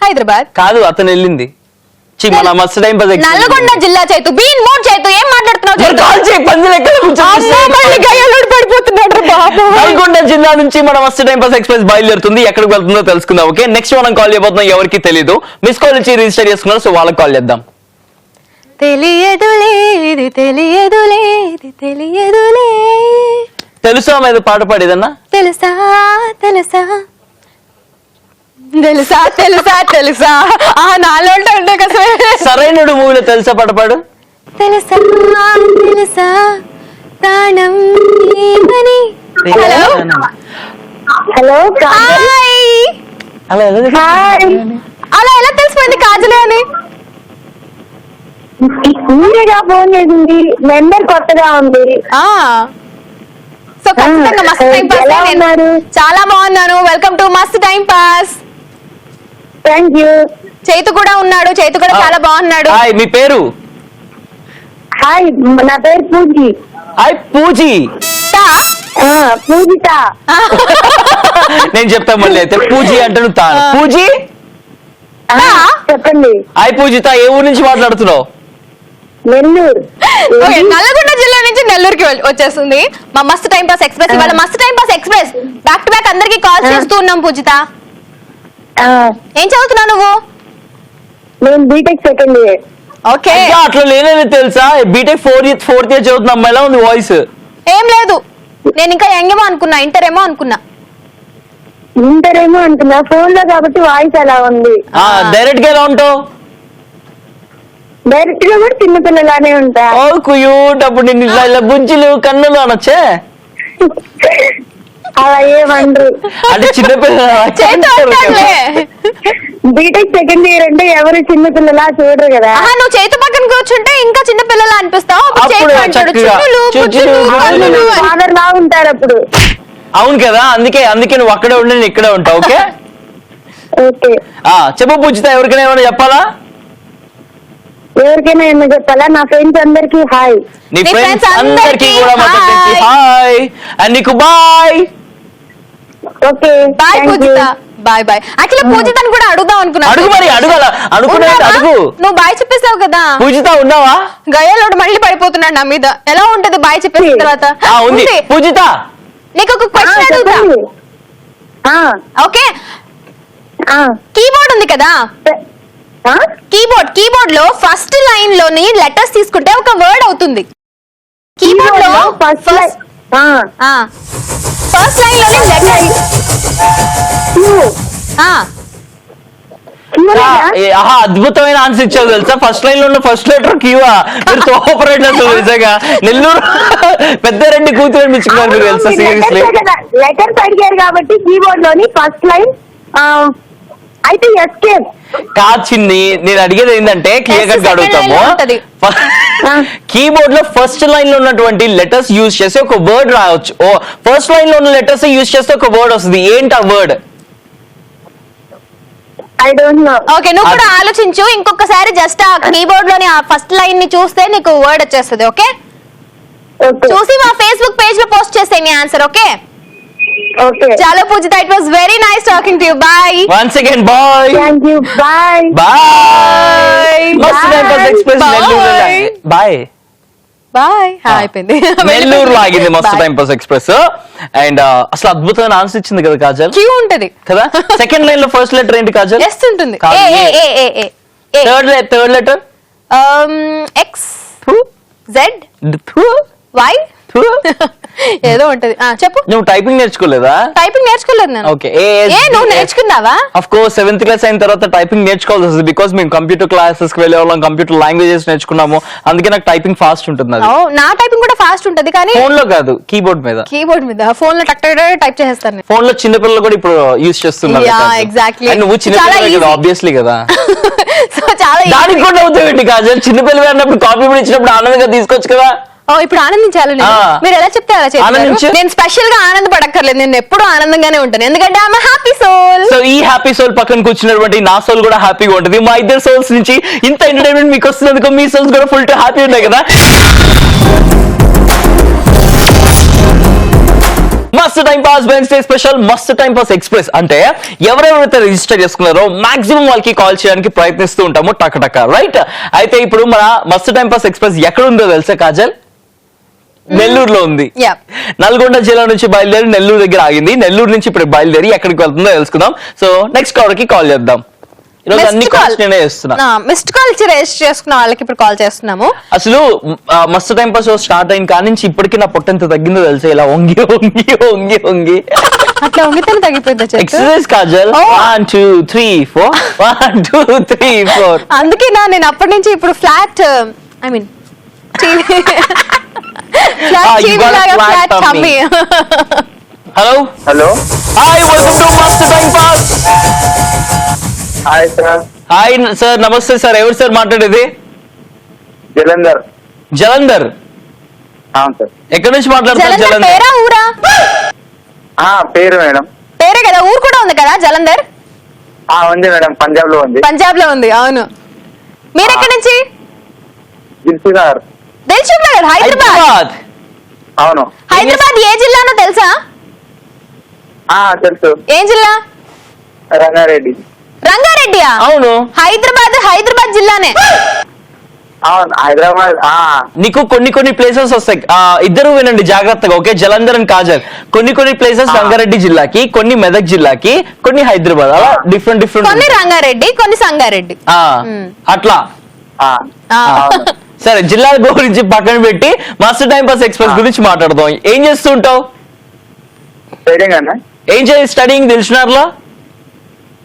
హైదరాబాద్ కాదు, అతను వెళ్ళింది మన మస్తు టైం పాస్ నల్గొండ జిల్లా చైతు బీన్ మోడ్ చైతు. ఏం మాట్లాడుతున్నావు చైతు? కాల్ చేయి, పందులు ఎక్కడ మళ్ళీ గయ్యాలోడు పడిపోతున్నాడు రా బాబు. నల్గొండ జిల్లా నుంచి మన మస్తు టైం పాస్ ఎక్స్ప్రెస్ బయలుదేరుతుంది. ఎక్కడికి వెళ్తుందో తెలుసుకుందాం. ఓకే, నెక్స్ట్ మనం కాల్ చేయబోతున్నాం. ఎవరికి తెలీదు, మిస్ కాల్ ఇచ్చి రిజిస్టర్ చేసుకున్నారు. సో వాళ్ళకి కాల్ చేద్దాం. తెలియదులేది తెలియదులేది తెలియదులే. తెలుసా మీద పాట పాడేదన్నా? తెలుసా తెలుసా తెలుసా తెలుసా తెలుసా నాలో ఉంటే కదా. సరైనడు మూవీలో తెలుసా పాట పాడు. తెలుసా తెలుసా ప్రాణం ఏమని. Hello hello hi. అలా ఎలా తెలుసు? హాయ్, అలా ఎలా తెలిసిపోయింది కాజలే అని? మీరేగా ఫోన్ చేసింది, నెంబర్ కొత్తగా ఉంది. సో ఖచ్చితంగా మస్త్ టైం ఎలా పాస్. ఉన్నారు? చాలా బాగున్నాను. వెల్కమ్ టు మస్త్ time pass. Thank you. Chaitu కూడా ఉన్నాడు. చైతు కూడా చాలా బాగున్నాడు. హాయ్, మీ పేరు? హాయ్, నా పేరు పూజి. హాయ్ పూజీ. పూజిత. నేను చెప్తా మళ్ళీ అయితే. పూజీ అంటే నువ్వు పూజీ. చెప్పండి. హాయ్ పూజిత, ఏ ఊరు నుంచి మాట్లాడుతున్నావు? నెల్లూరు. ఓకే, నల్లగొండ జిల్లా నుంచి నెల్లూరుకి వచ్చేస్తుంది మా మస్త్ టైం పాస్ ఎక్స్ప్రెస్. ఇవాళ మస్త్ time pass express back to back అందరికి కాల్ చేస్తూ ఉన్నాం. పూజిత, ఏం చదువుతున్నావు నువ్వు? నేను బీటెక్ సెకండ్ ఇయర్. ఓకే, అట్లా లేదని తెలుసా? బీటెక్ ఫోర్త్ ఇయర్ చదువుతున్నా. అమ్మాయిలా ఉంది వాయిస్. ఏం లేదు, నేను ఇంకా యంగేమో అనుకున్నా, ఇంటర్ ఏమో అనుకున్నా. ఇంటర్ ఏమో అంటున్నా, ఫోన్ లో కాబట్టి వాయిస్ అలా ఉంది. డైరెక్ట్ గా ఎలా ఉంటావు? డైరెక్ట్ గా కూడా చిన్నపిల్లలానే ఉంటా. ఓ క్యూట్. అప్పుడు నిన్ను ఇలా బుజ్జిలు కన్నులు అనొచ్చే. అలా ఏమండ్రు. అంటే చిన్నపిల్లలే. బీటెక్ సెకండ్ ఇయర్ అంటే ఎవరు చిన్నపిల్లలా చూడరు కదా. నువ్వు చేతి పక్కన కూర్చుంటే ఇంకా చిన్న పిల్లలు అనిపిస్తావు. ఫాదర్ లా ఉంటారు అప్పుడు. అవును కదా, అందుకే నువ్వు అక్కడే ఉండి నేను ఇక్కడే ఉంటావు. ఓకే ఓకే, చెప్పు పూజిత, ఎవరికైనా ఏమైనా చెప్పాలా? ఎవరికైనా ఏమో చెప్పాలా? నా ఫ్రెండ్స్ అందరికి హాయ్. నీ ఫ్రెండ్స్ అందరికి కూడా హాయ్. అండ్ నీకు bye. Okay, bye Poojitha. Bye bye. Actually పూజితని కూడా అడుగుదాం అనుకున్నా. అడుగు మరి, అడుగులా అనుకున్నాడు. అడుగు. నువ్వు బాయ్ చెప్పేసావు కదా. పూజిత ఉన్నావా? గయ్యాలోడు మళ్ళీ పడిపోతున్నాడు నా మీద. ఎలా ఉంటది బాయ్ చెప్పేసిన తర్వాత? ఉంది పూజిత. నీకు ఒక క్వశ్చన్ అడుగుతా. ఓకే, కీబోర్డ్ ఉంది కదా, కీబోర్డ్ లో ఫస్ట్ లైన్ లోని లెటర్స్ తీసుకుంటే ఒక వర్డ్ అవుతుంది. కీబోర్డ్ లో ఫస్ట్ లైన్ లోని లెటర్ అద్భుతమైన ఆన్సర్ ఇచ్చావు తెలుసా. ఫస్ట్ లైన్ లో ఉన్న ఫస్ట్ లెటర్ క్యూవా? మీరు తోపరేట్ అసలు నిజంగా. నెల్లూరు పెద్దారెడ్డి కూతురు అనిపించుకున్నారు మీరు తెలుసా. సీరియస్లీ లెటర్స్ అడిగారు కాబట్టి కీబోర్డ్ లోని ఫస్ట్ లైన్ అయితే ఎస్కేప్ కాదు చిన్ని. నేను అడిగేది ఏంటంటే క్లియర్ కట్ అడుగుతాము. కీబోర్డ్ లో ఫస్ట్ లైన్ లో ఉన్నటువంటి లెటర్స్ యూజ్ చేసి ఒక వర్డ్ రావచ్చు. ఫస్ట్ లైన్ లో ఉన్న లెటర్స్ యూజ్ చేస్తే ఒక వర్డ్ వస్తుంది. ఏంటి ఆ word? I don't know. Okay, నువ్వు కూడా ఆలోచించు. ఇంకొకసారి జస్ట్ ఆ కీబోర్డ్ లోని ఆ ఫస్ట్ లైన్ ని చూస్తే నీకు వర్డ్ వచ్చేస్తుంది. ఓకే, చూసి మా ఫేస్బుక్ పేజ్ లో పోస్ట్ చేసే నీ ఆన్సర్. ఓకే ఓకే, చాలా Poojitha, it was very nice talking to you. Bye once again. Bye. Thank you. Bye bye. మస్త్ time pass express Nellore. Bye bye. అయిపోయింది. నెల్లూరు లాగింది మస్త్ టైం పాస్ ఎక్స్ప్రెస్. అండ్ అసలు అద్భుతమైన ఆన్సర్ ఇచ్చింది కదా కాజల్. క్యూ ఉంటది కదా. సెకండ్ లైన్ లో ఫస్ట్ లెటర్ ఏంటి కాజల్? ఎస్ ఉంటుంది. Third letter X Z Y ఏదో ఉంటది. చెప్పు. నువ్వు టైపింగ్ నేర్చుకోలేదా? టైపింగ్ నేర్చుకోలేదు నేను. ఓకే, నువ్వు నేర్చుకున్నావా? ఆఫ్ కోర్స్ 7th క్లాస్ అయిన తర్వాత టైపింగ్ నేర్చుకోవాల్సి వస్తుంది. బికాస్ మేము కంప్యూటర్ క్లాసెస్ కి వెళ్ళే వాళ్ళం, కంప్యూటర్ లాంగ్వేజెస్ నేర్చుకున్నాము. అందుకే నాకు టైపింగ్ ఫాస్ట్ ఉంటుంది. నా టైపింగ్ కూడా ఫాస్ట్ ఉంటది, కానీ ఫోన్ లో కాదు, కీబోర్డ్ మీద. కీబోర్డ్ మీద ఫోన్ లో టక్ టైప్ చేస్తాను. ఫోన్ లో చిన్న పిల్లలు కూడా ఇప్పుడు యూజ్ చేస్తున్నారు. ఎగ్జాక్ట్లీ. నువ్వు చిన్న పిల్లలు కదా, ఆబ్వియస్లీ కదా. సో చాలా దానికి కూడా అవుతావు కాజల్. చిన్న పిల్లలు అన్నప్పుడు కాపీ కూడా ఇచ్చినప్పుడు ఆనందంగా తీసుకోవచ్చు కదా. ఓ ఇప్పుడు ఆనందించాలి నేను. ఆ. మీరు ఎలా చెప్తే అలా ఆనందించు. చేస్తారు. నేను స్పెషల్ గా ఆనందపడక్కర్లేదు, నేను ఎప్పుడూ ఆనందంగానే ఉంటాను, ఎందుకంటే ఆమె హ్యాపీ సోల్. సో ఈ హ్యాపీ సోల్ పక్కన కూర్చున్నటువంటి నా సోల్ కూడా హ్యాపీగా ఉంటుంది. మా ఇద్దరు సోల్స్ నుంచి ఇంత ఎంటర్టైన్మెంట్ మీకు వస్తున్నందుకు మీ సోల్స్ కూడా ఫుల్ టు హ్యాపీ ఉన్నాయి కదా. మస్త్ టైం పాస్ వెన్స్డే స్పెషల్ మస్త్ టైం పాస్ ఎక్స్ప్రెస్ అంటే ఎవరెవరైతే రిజిస్టర్ చేసుకున్నారో మాక్సిమం వాళ్ళకి కాల్ చేయడానికి ప్రయత్నిస్తూ ఉంటాము టక రైట్. అయితే ఇప్పుడు మన మస్త్ టైం పాస్ ఎక్స్ప్రెస్ ఎక్కడ ఉందో తెలుసా కాజల్? నెల్లూరులో ఉంది. Yeah. నల్గొండ జిల్లా నుంచి బయలుదేరి నెల్లూరు దగ్గర ఆగింది. నెల్లూరు నుంచి ఇప్పుడు బయలుదేరి ఎక్కడికి వెళ్తుందో తెలుసుకుందాం. సో నెక్స్ట్ కాలర్ కి కాల్ చేద్దాం. ఈరోజు అన్ని కాల్స్ నేనే చేస్తున్నా. మిస్డ్ కాల్ ఇచ్చి రిజిస్టర్ చేసుకున్న వాళ్ళకి ఇప్పుడు కాల్ చేస్తున్నాము. అసలు మస్తు టైం పాస్ స్టార్ట్ అయిన కాడి నుంచి ఇప్పటికీ నా పొట్ట ఎంత తగ్గిందో తెలుసా? ఇలా వంగి వంగి వంగి వంగి అట్లా ఉంగితేనే తగ్గిపోయిందా చెప్పు? ఎక్సర్సైజ్ కాజల్. Oh. 1 2 3 4 1 2 3 4 అందుకేనా నేను అప్పటి నుంచి ఇప్పుడు flat I mean you got a flat tummy. Hello hello hi welcome to మస్తు time pass. Hi sir. Hi sir, నమస్తే సార్. ఎవరు సార్ మాట్లాడేది? జలంధర్. జలంధర్. అవును సార్. ఎక్కడి నుంచి మాట్లాడుతున్నారు జలంధర్ జలంధర్? పేరా ఊరా? పేరు మేడం. పేరే కదా, ఊరు కూడా ఉంది కదా జలంధర్? ఉంది మేడం, పంజాబ్ లో ఉంది. పంజాబ్ లో ఉంది, అవును. మీరు ఎక్కడి నుంచి? దిల్సుఖ్నగర్. దిల్సుఖ్నగర్, హైదరాబాద్. అవును. హైదరాబాద్ ఏ జిల్లానో తెలుసా? తెలుసు. ఏం జిల్లా? రంగారెడ్డి. రంగారెడ్డియా? అవును. హైదరాబాద్ జిల్లానే. అవును, హైదరాబాద్. నీకు కొన్ని ప్లేసెస్ వస్తాయి. ఇద్దరు వినండి జాగ్రత్తగా, ఓకే? జలంధర్ అండ్ కాజల్. కొన్ని ప్లేసెస్ రంగారెడ్డి జిల్లాకి, కొన్ని మెదక్ జిల్లాకి, కొన్ని హైదరాబాద్, అలా డిఫరెంట్ కొన్ని రంగారెడ్డి, కొన్ని సంగారెడ్డి. అట్లా. అవును. సరే, జిల్లాల గురించి పక్కన పెట్టి మస్తు టైం పాస్ ఎక్స్ప్రెస్ గురించి మాట్లాడదాం. ఏం చేస్తుంటావు? ట్రేడింగ్ అన్న. ఏం చేయాలి స్టడీయింగ్ దిల్సుఖ్నగర్లో?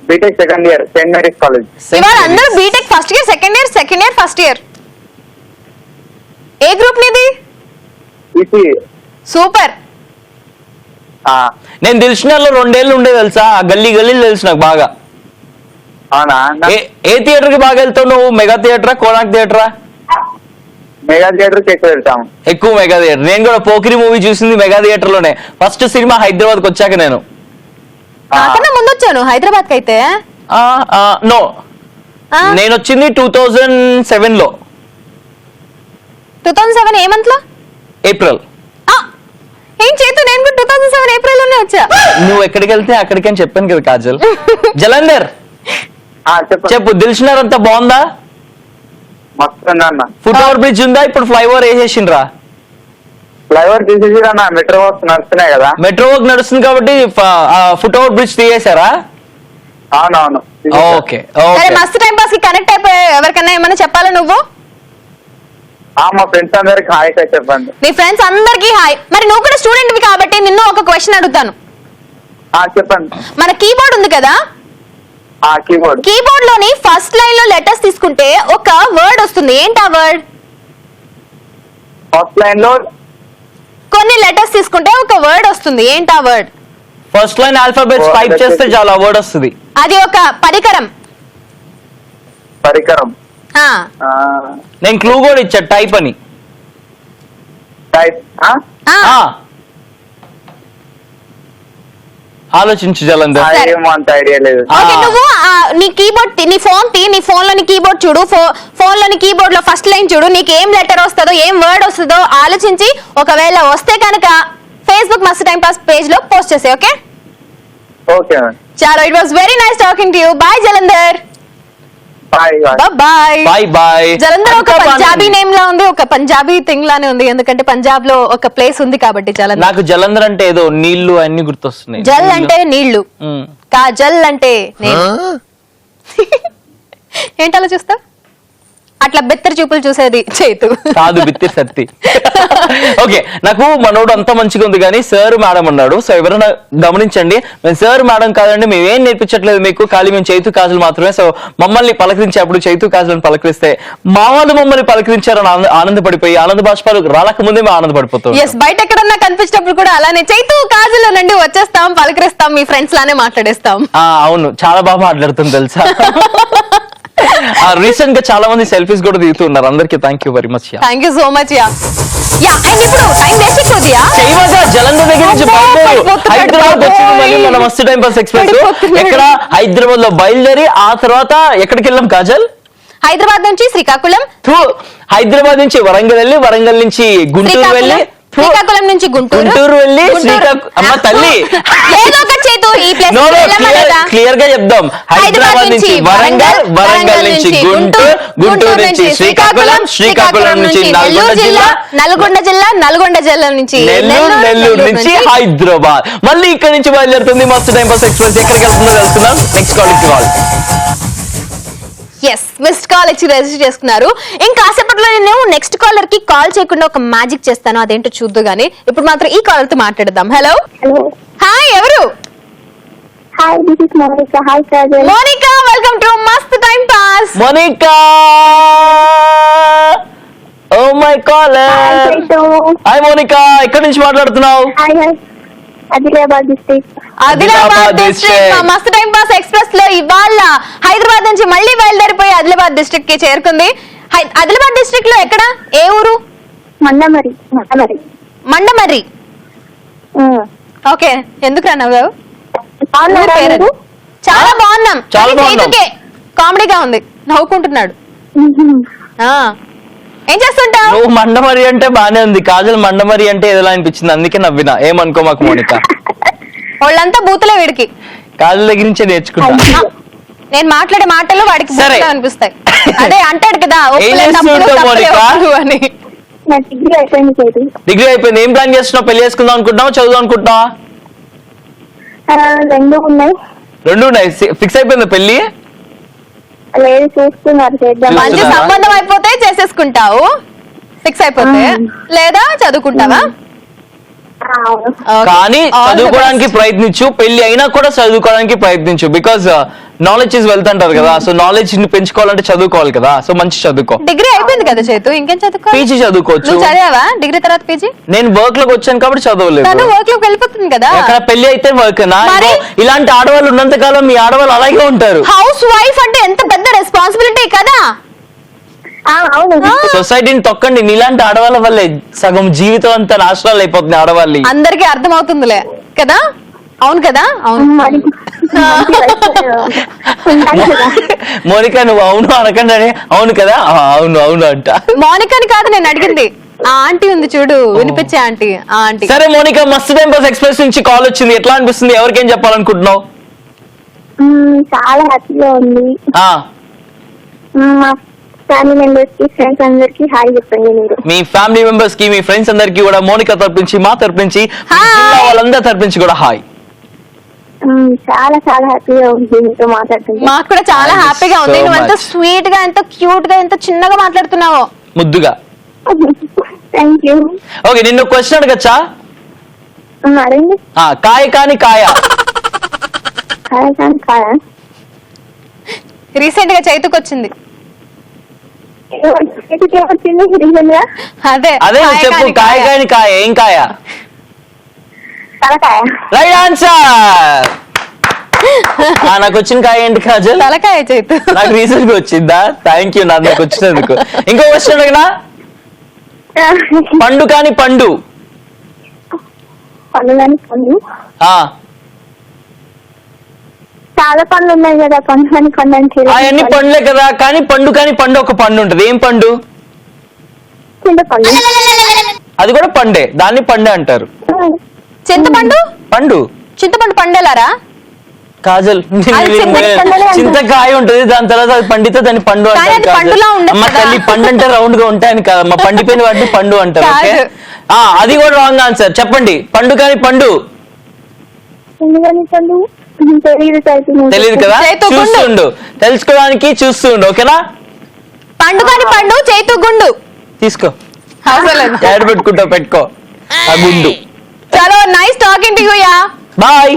BTech second year, Saint Mary's College. ఇవాళ అందరూ BTech first year, second year, first year. ఏ గ్రూప్ నీది? ఈసీ. సూపర్. నేను దిల్సుఖ్నగర్లో 2 ఏళ్ళు ఉండే తెలుసా? ఆ గల్లీ తెలుసు నాకు బాగా. అవునా? ఏ థియేటర్ కి బాగా వెళ్తావు నువ్వు? మెగా థియేటరా, కోనాక్ థియేటరా? మెగా థియేటర్ కి ఎక్కువ వెళ్తాము. ఎక్కువ మెగా థియేటర్. నేను కూడా పోకిరి మూవీ చూసింది మెగా థియేటర్ లోనే. ఫస్ట్ సినిమా హైదరాబాద్ కి వచ్చాక నేను. నాకన్నా ముందు వచ్చాను హైదరాబాద్ కి. అయితే నో, నేను వచ్చింది 2007 లో. 2007 ఏ మంత్ లో? ఏప్రిల్. ఏం చేతు, నేను కూడా 2007 ఏప్రిల్ లోనే వచ్చా. నువ్వు ఎక్కడికి వెళ్తే అక్కడికి అని చెప్పాను కదా కాజల్. జలంధర్ చెప్పు, దిల్సుఖ్నగర్ అంతా బాగుందా? మస్తు అన్న. ఫుట్ ఓవర్ బ్రిడ్జ్ ఉందా? ఇప్పుడు ఫ్లైఓవర్ వేసేసిండ్రా? ఫ్లైఓవర్ తీసేసి అన్న, మెట్రో వర్క్స్ నడుస్తున్నాయి కదా. మెట్రో వర్క్ నడుస్తుంది కాబట్టి ఫుట్ ఓవర్ బ్రిడ్జ్ తీయేశారా? అవునవును. ఓకే సరే, ఓకే. మస్తు టైం పాస్ కి కనెక్ట్ అయిపోయా. ఎవరికన్నా ఏమన్నా చెప్పాలా నువ్వు? మా ఫ్రెండ్స్ అందరికి హాయ్ చెప్పండి. నీ ఫ్రెండ్స్ అందరికి హాయ్. మరి నువ్వు కూడా స్టూడెంట్ కాబట్టి నిన్ను ఒక క్వశ్చన్ అడుగుతాను. చెప్పండి. మన కీబోర్డ్ ఉంది కదా, కీబోర్డ్ లోని ఫస్ట్ లైన్ లో లెటర్స్ తీసుకుంటే ఒక వర్డ్ వస్తుంది. ఏంటి ఆ వర్డ్? ఫస్ట్ లైన్ లో కొన్ని లెటర్స్ తీసుకుంటే ఒక వర్డ్ వస్తుంది. ఏంటి ఆ word? First line alphabets type చేస్తే చాలా వర్డ్ వస్తుంది. అది ఒక పరికరం. నేను క్లూ కూడా ఇచ్చా, టైప్ అని. టైప్. ఆలోచించు జలంధర్. అంత ఐడియా లేదు. నువ్వు నీ కీబోర్డ్, నీ ఫోన్ లోని కీబోర్డ్ చూడు. ఫోన్ లోని కీబోర్డ్ లో ఫస్ట్ లైన్ చూడు. నీకు ఏం లెటర్ వస్తుందో, ఏం వర్డ్ వస్తుందో ఆలోచించి, ఒకవేళ వస్తే కనుక ఫేస్బుక్ మస్తు టైం పాస్ పేజ్ లో పోస్ట్ చేసే. ఓకే? ఓకే. చాలా. It was very nice talking to you. Bye Jalandhar. Bye. Jalandhar ఒక పంజాబీ నేమ్ లా ఉంది, ఒక పంజాబీ థింగ్ లానే ఉంది. ఎందుకంటే పంజాబ్ లో ఒక ప్లేస్ ఉంది కాబట్టి జలంధర్. నాకు జలంధర్ అంటే ఏదో నీళ్లు అన్ని గుర్తొస్తున్నాయి. జల్ అంటే నీళ్లు, కాజల్ అంటే నేను. ఏంటలా చూస్తా? అట్లా బెత్తర చూపులు చూసేది చేతు కాదు, బిత్తిరి సత్తి. ఓకే, నాకు మనోడు అంతా మంచిగా ఉంది కానీ సార్ మేడం అన్నాడు. సో ఎవరైనా గమనించండి, మేము సార్ మేడం కాదండి, మేము ఏం నేర్పించట్లేదు మీకు, ఖాళీ మేము చైతు కాజులు మాత్రమే. సో మమ్మల్ని పలకరించేప్పుడు చైతు కాజులను పలకరిస్తే మా వాళ్ళు మమ్మల్ని పలకరించారని ఆనందపడిపోయి ఆనంద బాష్పాలు రాలకముందే మేము ఆనందపడిపోతాం. బయట ఎక్కడన్నా కనిపించినప్పుడు కూడా అలానే చైతు కాజులు నుండి వచ్చేస్తాం, పలకరిస్తాం, మీ ఫ్రెండ్స్ లానే మాట్లాడేస్తాం. అవును, చాలా బాగా మాట్లాడుతుంది తెలుసా. రీసెంట్ గా చాలా మంది సెల్ఫీస్ కూడా దిగుతున్నారు. అందరికి thank you very much. Thank you so much. Yeah and ఇప్పుడు టైం వేస్ట్ కొద్దిగా చేయమగా జలంధర్ దగ్గర నుంచి బయలుదేరు హైదరాబాద్ వచ్చింది మళ్ళీ మన మస్తు టైం పాస్ ఎక్స్ప్రెస్. ఎక్కడ హైదరాబాద్ లో బయలుదేరి ఆ తర్వాత ఎక్కడికి వెళ్ళాం కాజల్? హైదరాబాద్ నుంచి శ్రీకాకుళం, హైదరాబాద్ నుంచి వరంగల్ వెళ్ళి, వరంగల్ నుంచి గుంటూరు వెళ్ళి, శ్రీకాకుళం నుంచి గుంటూరు వెళ్ళి అమ్మ తల్లి ఏదో ఒకటి చేతు ఈ ప్లేస్ క్లియర్ గా చెప్దాం. హైదరాబాద్ నుంచి వరంగల్, వరంగల్ నుంచి గుంటూరు, గుంటూరు నుంచి శ్రీకాకుళం, శ్రీకాకుళం నుంచి నల్గొండ జిల్లా, నల్గొండ జిల్లా, నల్గొండ జిల్లా నుంచి నెల్లూరు, నెల్లూరు నుంచి హైదరాబాద్. మళ్ళీ ఇక్కడ నుంచి బయలుదేరుతుంది మస్తు టైం పాస్ ఎక్స్ప్రెస్. ఎక్కడికి వెళ్తుందో తెలుసుకుందాం. Next call call. Yes missed call ఇచ్చి రిజిస్టర్ చేసుకున్నారు. ఇంకాసేపట్లో నేను నెక్స్ట్ కాలర్ కి కాల్ చేయకుండా ఒక మ్యాజిక్ చేస్తాను, అదేంటో చూద్దు గానీ ఇప్పుడు మాత్రం ఈ కాలర్ తో మాట్లాడదాం. హలో హలో హాయ్, ఎవరు? Hi, this is Monica. Hi Kajal. Monica, welcome to మస్త్ time pass. Monica, oh my caller. Hi Monica, ఎక్కడి నుంచి మాట్లాడుతున్నావు? Hi hi, Adilabad district. Adilabad district మస్త్ టైం పాస్ ఎక్స్ప్రెస్ లో ఇవాళ హైదరాబాద్ నుంచి మళ్ళీ బయలుదేరిపోయి ఆదిలాబాద్ డిస్ట్రిక్ట్ కి చేరుకుంది. ఆదిలాబాద్ డిస్ట్రిక్ట్ లో ఎక్కడ, ఏ ఊరు? మండమరి. మండమర్రి. ఓకే, ఎందుకు అన్నావు? చాలా బాగున్నాం. చాలా బాగున్నాం. కామెడీగా ఉంది, నవ్వుకుంటున్నాడు. ఏం చేస్తుంటావు? నువ్వు మండమరి అంటే బానే ఉంది, కాజల్ మండమరి అంటే ఏదోలా అనిపించింది, అందుకే నవ్వినా. ఏమనుకో మాకు మోనికా. వాళ్ళంతా బూతులే వీడికి. కాజల్ దగ్గర నుంచే నేర్చుకుంటా. నేను మాట్లాడే మాటలు వాడికి బూతులే అనిపిస్తాయి. అదే అంటాడు కదా, అని. డిగ్రీ అయిపోయింది. ఏం ప్లాన్ చేస్తున్నావు? పెళ్లి చేసుకుందాం అనుకుంటున్నావు, చదువు అనుకుంటున్నావా? రెండు ఉన్నాయి. రెండు ఉన్నాయి. ఫిక్స్ అయిపోయింది పెళ్లి? లేదు, చూస్తున్నారు, చేద్దాం. మంచి సంబంధం అయిపోతే చేసేసుకుంటావు, ఫిక్స్ అయిపోతే. లేదా చదువుకుంటావా? కానీ చదువుకోవడానికి ప్రయత్నించు, పెళ్లి అయినా కూడా చదువుకోవడానికి ప్రయత్నించు. బికాస్ నాలెడ్జ్ ఇస్ వెల్త్ అంటారు కదా. సో నాలెడ్జ్ ని పెంచుకోవాలంటే చదువుకోవాలి కదా. సో మంచి చదువుకో. డిగ్రీ అయిపోయింది కదా చేతు, ఇంకేం చదువుకో? పీజీ చదువుకోవచ్చు. చదివావా డిగ్రీ తర్వాత పీజీ? నేను వర్క్ లోకి వచ్చాను కాబట్టి చదవలేదు. వర్క్ లోకి వెళ్ళిపోతుంది కదా. అక్కడ పెళ్లి అయితే వర్క్. ఇలాంటి ఆడవాళ్ళు ఉన్నంత కాలం మీ ఆడవాళ్ళు అలాగే ఉంటారు. హౌస్ వైఫ్ అంటే ఎంత పెద్ద రెస్పాన్సిబిలిటీ కదా. సొసైటీని తొక్కండి. నీలాంటి ఆడవాళ్ళ వల్లే సగం జీవితం అంతా నాశనాలు అయిపోతుంది ఆడవాళ్ళు. అందరికీ అర్థమవుతుందిలే కదా. అవును కదా. అవును మోనికా, నువ్వు అవును అనకండి. అవును కదా, అవును అవును అంట. మోనికాని కాదు నేను అడిగింది, ఆ ఆంటీ ఉంది చూడు, వినిపించే ఆంటీ. ఆ ఆంటీ. సరే మోనికా, మస్తు టైం పాస్ ఎక్స్ప్రెస్ నుంచి కాల్ వచ్చింది. ఎట్లా అనిపిస్తుంది? ఎవరికేం చెప్పాలనుకుంటున్నావు? చాలా హ్యాపీగా ఉంది. ఫ్యామిలీ మెంబర్స్ కి, ఫ్రెండ్స్ అందరికి హాయ్ చెప్పండి మీరు. మీ ఫ్యామిలీ మెంబర్స్ కి, మీ ఫ్రెండ్స్ అందరికి కూడా మోనికా తరపు నుంచి, మా తరపు నుంచి, వాళ్ళందరి తరపు నుంచి కూడా హాయ్. చాలా చాలా హ్యాపీగా ఉంది మీతో మాట్లాడుతుంది. మాకు కూడా చాలా హ్యాపీగా ఉంది. నువ్వు ఎంత స్వీట్ గా, ఎంత క్యూట్ గా, ఎంత చిన్నగా మాట్లాడుతున్నావో, ముద్దుగా. Thank you. ఓకే, నిన్ను క్వశ్చన్ అడగచ్చా? అడగండి. కాయ కాని కాయ. కాయ కాని కాయ రీసెంట్ గా చైతుకు వచ్చింది. అదే చెప్పు. కాయ కాని కాయ ఏం కాయ? తలకాయ. Right answer. నాకు వచ్చిన కాయ ఏంటి కాజల్? తలకాయ చైతు. నాకు రీసెంట్ గా వచ్చిందా? థ్యాంక్ యూ నాకు వచ్చినందుకు. ఇంకో క్వశ్చన్ అడిగినా? పండు కాని పండు. పండు కాని పండు. చాలా పండ్లు ఉన్నాయి కదా, పండు కాని పండు అంటే అవన్నీ పండ్లే కదా. కానీ పండు కాని పండు ఒక పండు ఉంటది. ఏం పండు? చింతపండు. అది కూడా పండే, దాన్ని పండే అంటారు. చింతపండు. పండు. చింతపండు పండేలారా కాజల్? చింతకాయ ఉంటది, దాని తర్వాత అది పండితే దాన్ని పండు అంటారు. అమ్మ తల్లి, పండు అంటే రౌండ్ గా ఉంటాయని కాదమ్మా, పండిపోయిన వాటిని పండు అంటారు. ఓకే, అది కూడా రాంగ్ ఆన్సర్. చెప్పండి. పండు కాని పండు తెలియదు కదా. చూస్తుండు, తెలుసుకోవడానికి చూస్తుండు. ఓకేనా? పండు కాని పండు చైతు గుండు. తీసుకో, యాడ్ పెట్టుకుంటా, పెట్టుకో ఆ గుండు. చలో, nice talking to you. Yeah, bye.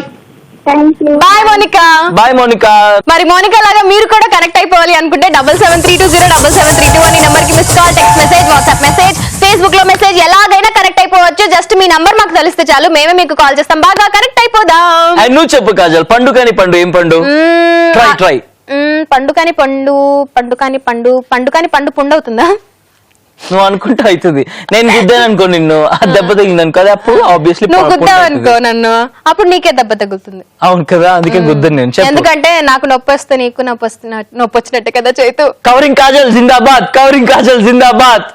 Bye Monica. Bye Monica. మరి మోనికా లాగా మీరు కూడా కనెక్ట్ అయిపోవాలి అనుకుంటే 7732077732 అనే నంబర్ కి miss call, text message, WhatsApp message, Facebook లో మెసేజ్ ఎలాగైనా కనెక్ట్ అయిపోవచ్చు. జస్ట్ మీ నంబర్ మాకు తెలిస్తే చాలు, మేమే మీకు కాల్ చేస్తాం. బాగా కనెక్ట్ అయిపోదాం. నువ్వు చెప్పు కాజల్, పండు కాని పండు ఏం పండు? Try try. పండు కాని పండు, పండు కాని పండు, పండు కాని పండు పుండు అవుతుందా? నువ్వు అనుకుంటా అవుతుంది. నేను గుద్దాను అనుకో నిన్ను, ఆ దెబ్బ తగిలింది అనుకో, అది అప్పుడు ఆబ్వియస్లీ నువ్వు గుద్దావనుకో నన్ను, అప్పుడు నీకే దెబ్బ తగులుతుంది. అవును కదా, అందుకే గుద్దాను నేను. చెప్పు. ఎందుకంటే నాకు నొప్పి వస్తే నీకు నొప్పి వచ్చినట్టే కదా చేతు. కవరింగ్ కాజల్ జిందాబాద్, కవరింగ్ కాజల్ జిందాబాద్.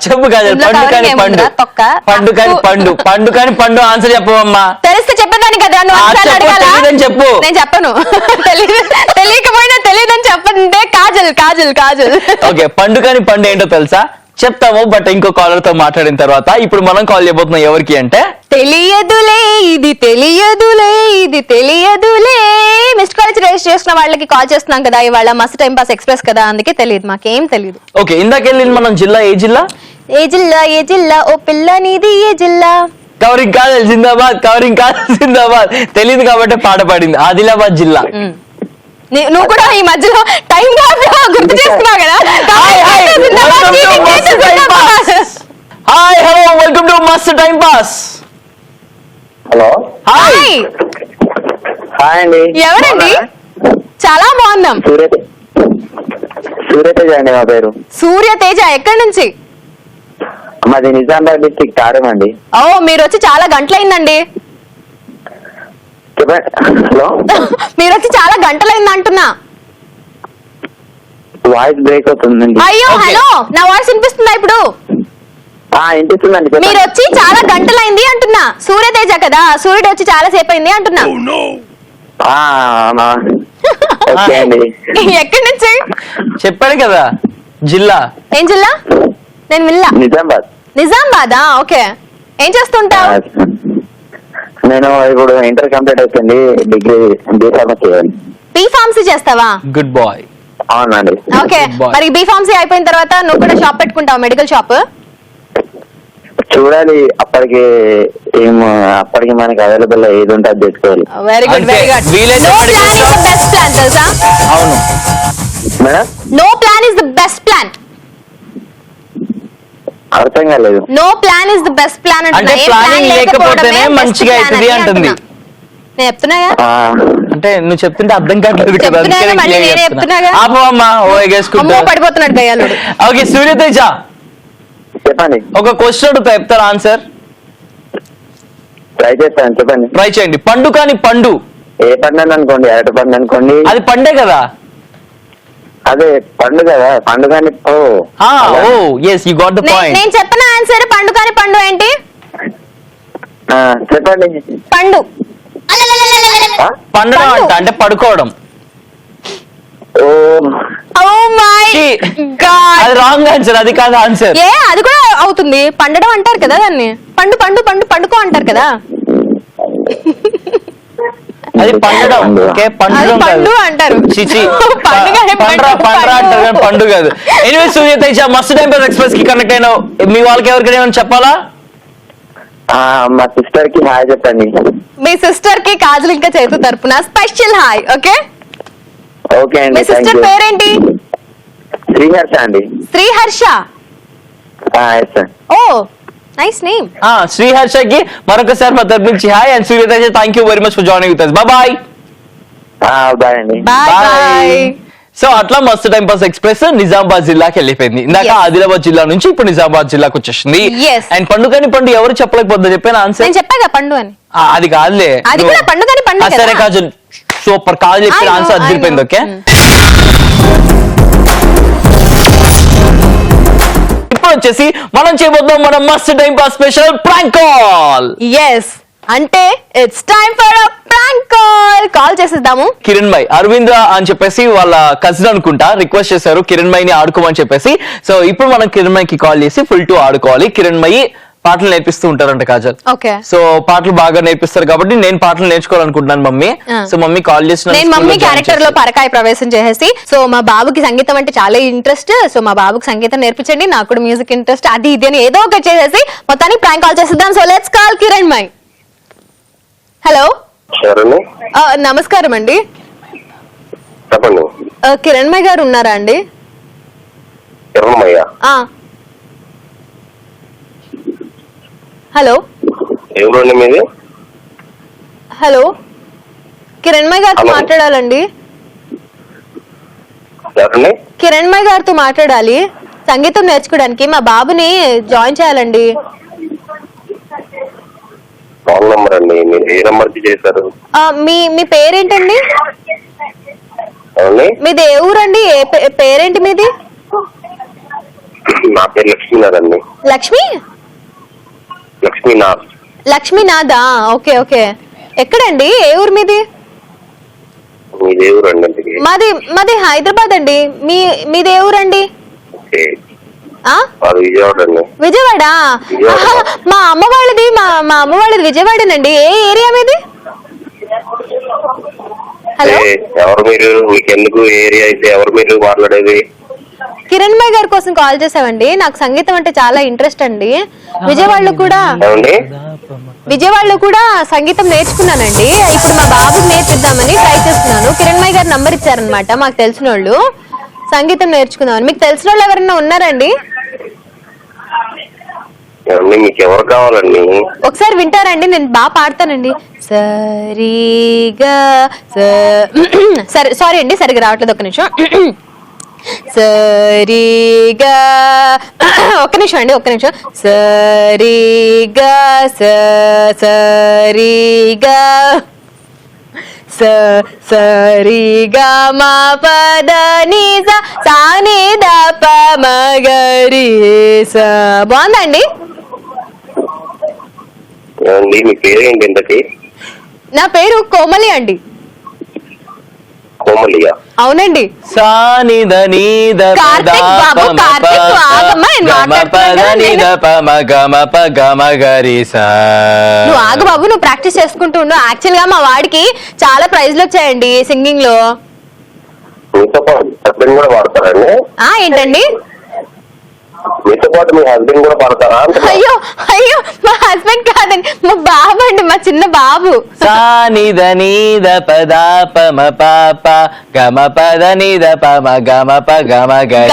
చెప్పు కాజల్. ఇందులో పండు covering కాని పండు, ఏముందిరా? తొక్క. పండు కాని పండు, పండు కాని పండు. ఆన్సర్ చెప్పవమ్మా. తెలిస్తే చెప్పేదాన్ని కదా, నువ్వు ఆ, అన్నిసార్లు చెప్పు, అడగాలా? తెలీదని చెప్పు. నేను చెప్పను. తెలియకపోయినా తెలియదని చెప్పంటే కాజల్ కాజల్ కాజల్. ఓకే, పండు కాని పండు ఏంటో తెలుసా? చెప్తాము, బట్ ఇంకో కాలర్ తో మాట్లాడిన తర్వాత. ఇప్పుడు మనం కాల్ చేయబోతున్నాం ఎవరికి అంటే, తెలియదులే ఇది తెలియదులే ఇది తెలియదులే. మిస్డ్ కాల్ రిజిస్టర్ చేసిన వాళ్ళకి కాల్ చేస్తున్నాం కదా ఇవాళ. మస్త్ టైం పాస్ ఎక్స్ప్రెస్ కదా, అందుకే తెలియదు, మాకేం తెలియదు. ఓకే ఇందాకెళ్ళింది మనం జిల్లా. ఏ జిల్లా? ఏ జిల్లా ఓ పిల్ల నీది ఏ జిల్లా? కవరింగ్ కాజల్ జిందాబాద్, కవరింగ్ కాజల్ జిందాబాద్. తెలియదు కాబట్టి పాట పాడింది. ఆదిలాబాద్ జిల్లా. నువ్వు కూడా ఈ మధ్యలో టైం గుర్తు చేసుకున్నావు కదా. హాయ్ హలో, వెల్కమ్ టు మస్త్ time pass. Hello, hi. Hi, hi అండి. ఎవరండి? చాలా బాగున్నాం. సూర్యతేజ అండి మా పేరు. సూర్య తేజ, ఎక్కడి నుంచి? మాది నిజామాబాద్ డిస్ట్రిక్ట్ తారం అండి. ఓ, మీరు వచ్చి చాలా గంటలైందండి. చెప్పండి. హలో, మీరు వచ్చి చాలా గంటలైంది అంటున్నా. వాయిస్ బ్రేక్ అవుతుందండి. అయ్యో Okay. హలో, నా వాయిస్ వినిపిస్తుందా ఇప్పుడు? వినిపిస్తుందండి. మీరు వచ్చి చాలా గంటలైంది అంటున్నా. సూర్య తేజ కదా, సూర్యుడు వచ్చి చాలా సేపు అయింది అంటున్నా. ఓకే అండి. ఎక్కడి నుంచి? చెప్పాడు కదా జిల్లా. ఏం జిల్లా? నేను విల్లా. నిజామాబాద్. నిజామాబాదా? ఓకే. ఏం చేస్తుంటావు? నేను ఇప్పుడు ఇంటర్ కంప్లీట్ అయిపోయింది, డిగ్రీ బీఫార్మసీ చేయాలి. బీ ఫార్మసీ చేస్తావా? Good boy. అవునండి. Okay, Good boy. మరి బీ ఫార్మసీ అయిపోయిన తర్వాత నువ్వు కూడా షాప్ పెట్టుకుంటావు, మెడికల్ షాప్? చూడాలి, అప్పటికి మనకి అవైలబుల్ ఏది ఉంటే అది తెచ్చుకోవాలి. వెరీ గుడ్, అంతే. Very good. వీలైతే no medical plan is the shop. Best plan, తెలుసా? అవును. Madam no plan is the best plan. అర్థం కాలేదు. No plan is the best plan అంటే ప్లానింగ్ లేకపోతేనే మంచిగా అవుతుంది అంటుంది. నేను చెప్తున్నాగా. అంటే నువ్వు చెప్తుంటే అర్థం కావట్లేదు కదా, చెప్తున్నాగా, అందుకే మళ్ళీ నేనే చెప్తున్నాగా. ఆపమ్మా. ఓ అమ్మో ఎగేసుకుంటా. పడిపోతున్నాడు దయాలుడు. ఓకే సూర్యతేజ, చెప్పండి. ఒక క్వశ్చన్ అడుగుతా, చెప్తారా ఆన్సర్? ట్రై చేస్తాను, చెప్పండి. ట్రై చేయండి. పండు కాని పండు. ఏ పండు అనుకోండి, అరటి పండు అనుకోండి. అది పండే కదా. అదే పండు కదా, పండు కానీ. Oh yes, you got the point. నేను చెప్పిన ఆన్సర్ పండు కాని పండు ఏంటి? చెప్పండి. పండు. పండడం పండు. అంటే పడుకోవడం. Oh my God. అది రాంగ్ ఆన్సర్, అది కాదు ఆన్సర్. ఏ, అది కూడా అవుతుంది. పండడం అంటారు కదా దాన్ని. పండు పండు పండు పండుకో అంటారు కదా. అది పండడం. ఓకే, అది పండడం పండు కాదు. అంటారు. చిచి, పండుగనే పండ్రా పండ్రా అంటారు కానీ పండు కాదు. ఎనివే సూర్యతేజ, మస్త్ టైం పాస్ ఎక్స్ప్రెస్ కి కనెక్ట్ అయినా మీ వాళ్ళకి ఎవరికైనా ఏమైనా చెప్పాలా? మా సిస్టర్ కి హాయ్ చెప్పండి. మీ సిస్టర్ కి కాజల్ ఇంకా చేతు తరపున స్పెషల్ హాయ్. ఓకే, ఓకే మీ అండి, థ్యాంక్ సిస్టర్ యూ. పేరేంటి? శ్రీహర్ష అండి. Sriharsha. Yes sir. Oh nice name. శ్రీహర్షకి మరొకసారి మా తరపు నుంచి hi. And Suryateja, thank you very much for joining with us. Bye. Bye అండి. Bye bye. సో అట్లా మస్తు టైం పాస్ ఎక్స్ప్రెస్ నిజామాబాద్ జిల్లాకి వెళ్ళిపోయింది. ఇందాక Yes. ఆదిలాబాద్ జిల్లా నుంచి ఇప్పుడు నిజామాబాద్ జిల్లాకు వచ్చేసింది. Yes. అండ్ పండు కాని పండు ఎవరు చెప్పలేకపోతే చెప్పాను ఆన్సర్. నేను చెప్పాగా పండు అని. అది కాదులే, అది కూడా పండు కాని పండు కదా. సరే కాజు, సూపర్ కాదు చెప్పిన I know, ఆన్సర్ I అదిరిపోయింది. know. ఓకే, ఇప్పుడు వచ్చేసి మనం చేయబోతున్నాం మన మస్త్ time pass special prank call. Yes, అంటే it's time for a prank call. Call చేసేద్దాము. కిరణ్ మై అరవింద్ర అని చెప్పేసి వాళ్ళ కజిన్ అనుకుంటా రిక్వెస్ట్ చేశారు కిరణ్ మైని ఆడుకోమని చెప్పేసి. సో ఇప్పుడు మనం కిరణ్ మైకి కాల్ చేసి ఫుల్ టు ఆడుకోవాలి. కిరణ్ మై పాటలు నేర్పిస్తూ ఉంటారంట కాజల్. ఓకే. సో పాటలు బాగా నేర్పిస్తారు కాబట్టి నేను పాటలు నేర్చుకోవాలనుకుంటున్నాను మమ్మీ. సో మమ్మీ కాల్ చేసిన నేను మమ్మీ క్యారెక్టర్ లో పరకాయ ప్రవేశం చేసేసి, సో మా బాబుకి సంగీతం అంటే చాలా ఇంట్రెస్ట్, సో మా బాబుకి సంగీతం నేర్పించండి, నాకు కూడా మ్యూజిక్ ఇంట్రెస్ట్, అది ఇది అని ఏదో ఒకటి చేసేసి మొత్తానికి ప్రాంక్ కాల్ చేసేద్దాం. So let's call Kiran my. Hello, నమస్కారం అండి. చెప్పండి. కిరణ్ మై గారు ఉన్నారా అండి? హలో ఎవరండి మీది? హలో, కిరణ్ మై గారితో మాట్లాడాలండి. ఎవరండి? కిరణ్ మై గారితో మాట్లాడాలి. సంగీతం నేర్చుకోవడానికి మా బాబుని జాయిన్ చేయాలండి. రాంగ్ నంబర్ అండి. మీరు ఏ నంబర్ కి చేశారు? మీ పేరేంటండి? మీది ఏ ఊరండి? పేరేంటి మీది? నా పేరు లక్ష్మీనాథ్ అండి. లక్ష్మీనాథ్. లక్ష్మీనాథా? Okay okay. ఎక్కడండి? ఏ ఊరు మీది? మీది ఏ ఊరు అండి? మాది హైదరాబాద్ అండి. మీది ఏ ఊరండి? విజయవాడ అండి. విజయవాడ? మా అమ్మ వాళ్ళది విజయవాడనండి. ఏ ఏరియా మీది? హలో, ఎవరు మీరు? మీకెందుకు ఏరియా అయితే ఎవరు మీరు మాట్లాడేది? కిరణ్మయ్య గారి కోసం కాల్ చేసామండి. నాకు సంగీతం అంటే చాలా ఇంట్రెస్ట్ అండి. విజయవాడలో కూడా సంగీతం నేర్చుకున్నానండి. ఇప్పుడు మా బాబుకి నేర్పిద్దామని ట్రై చేస్తున్నాను. కిరణ్మయ్య గారు నంబర్ ఇచ్చారనమాట మాకు తెలిసిన వాళ్ళు. సంగీతం నేర్చుకుందామని. మీకు తెలిసిన వాళ్ళు ఎవరైనా ఉన్నారండి? మీకు ఎవరు కావాలండి? ఒకసారి వింటారండి? నేను బాగా పాడతానండి. సరిగా సరే, సారీ అండి, సరిగా రావట్లేదు. ఒక్క నిమిషం. సరిగా ఒక్క నిమిషం అండి, ఒక్క నిమిషం. సరిగా సరిగా సరిగా మా పద నిజ సాని ద ప మగరి స. బాగుందండి. మీ పేరేంటి ఇంతకి? నా పేరు కోమలి అండి. కోమలియా? అవునండి. నువ్వు ఆగు బాబు, నువ్వు ప్రాక్టీస్ చేసుకుంటూ ఉండు. యాక్చువల్ గా మా వాడికి చాలా ప్రైజ్లు వచ్చాయండి సింగింగ్ లో. ఏంటండి? మీతో పాటు మీ హస్బెండ్ కూడా పాడతారా? అయ్యో అయ్యో, మా హస్బెండ్ కాదండి, మా బాబు అండి, మా చిన్న బాబు. సానిద నీద పద పమ పాప గమ పద నీద పమ గమ ప గమ గరి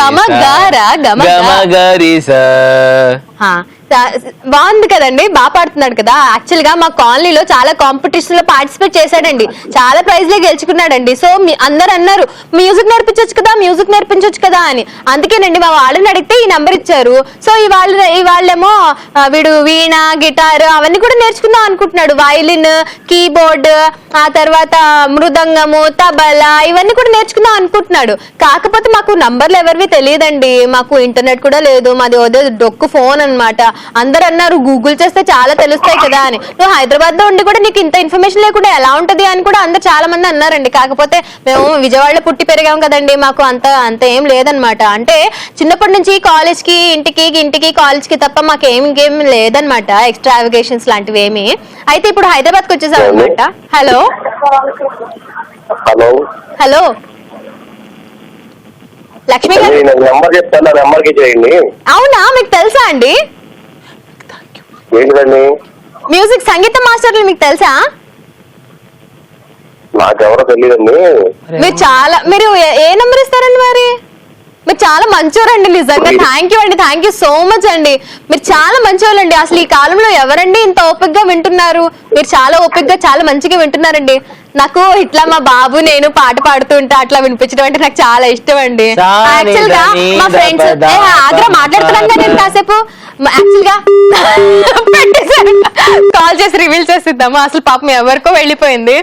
గమ గరి స. బాగుంది కదండి, బాగా పాడుతున్నాడు కదా. యాక్చువల్ గా మా కాలనీలో చాలా కాంపిటీషన్ లో పార్టిసిపేట్ చేశాడండి, చాలా ప్రైజ్లే గెలుచుకున్నాడండి. సో అందరు అన్నారు మ్యూజిక్ నేర్పించొచ్చు కదా అని. అందుకేనండి మా వాళ్ళని అడిగితే ఈ నంబర్ ఇచ్చారు. సో ఇవాళ్ళేమో వీడు వీణ, గిటార్ అవన్నీ కూడా నేర్చుకుందాం అనుకుంటున్నాడు. వైలిన్, కీబోర్డ్, ఆ తర్వాత మృదంగము, తబలా ఇవన్నీ కూడా నేర్చుకుందాం అనుకుంటున్నాడు. కాకపోతే మాకు నంబర్లు ఎవరివి తెలియదండి. మాకు ఇంటర్నెట్ కూడా లేదు. మాది డొక్కు ఫోన్ అన్నమాట. అందరు అన్నారు గూగుల్ చేస్తే చాలా తెలుస్తాయి కదా అని. నువ్వు హైదరాబాద్ లో ఉండి కూడా నీకు ఇంత ఇన్ఫర్మేషన్ లేకుండా ఎలా ఉంటది అని కూడా అందరు చాలా మంది అన్నారండి. కాకపోతే మేము విజయవాడలో పుట్టి పెరిగాం కదండి, మాకు అంత ఏం లేదనమాట. అంటే చిన్నప్పటి నుంచి కాలేజ్కి ఇంటికి కాలేజ్కి తప్ప మాకు ఏం లేదనమాట, ఎక్స్ట్రా అవకేషన్స్ లాంటివి ఏమి. అయితే ఇప్పుడు హైదరాబాద్కి వచ్చేసాం అనమాట. హలో హలో హలో లక్ష్మి గారు, నెంబర్ చెప్తాను, నెంబర్ కి చేయండి. అవునా, మీకు తెలుసా అండి? ఏంటిదండి? మ్యూజిక్ సంగీత మాస్టర్లు మీకు తెలుసా? నాకెవరో తెలియదండి. మీరు ఏ నెంబర్ ఇస్తారండి మరి? మీరు చాలా మంచివారండి నిజంగా. థ్యాంక్ యూ సో మచ్ అండి. మీరు చాలా మంచివాళ్ళండి. అసలు ఈ కాలంలో ఎవరండి ఇంత ఓపికగా వింటున్నారు? మీరు చాలా ఓపికగా చాలా మంచిగా వింటున్నారండి. నాకు ఇట్లా మా బాబు నేను పాట పాడుతుంటా అట్లా వినిపించడం అంటే నాకు చాలా ఇష్టం అండి. యాక్చువల్ గా మా ఫ్రెండ్స్ ఆగ్రా మాట్లాడుతున్నాను కదా నేను కాసేపు. యాక్చువల్ గా కాల్ చేసి రివీల్ చేసిద్దాము. అసలు పాపం ఎవరికో వెళ్ళిపోయింది.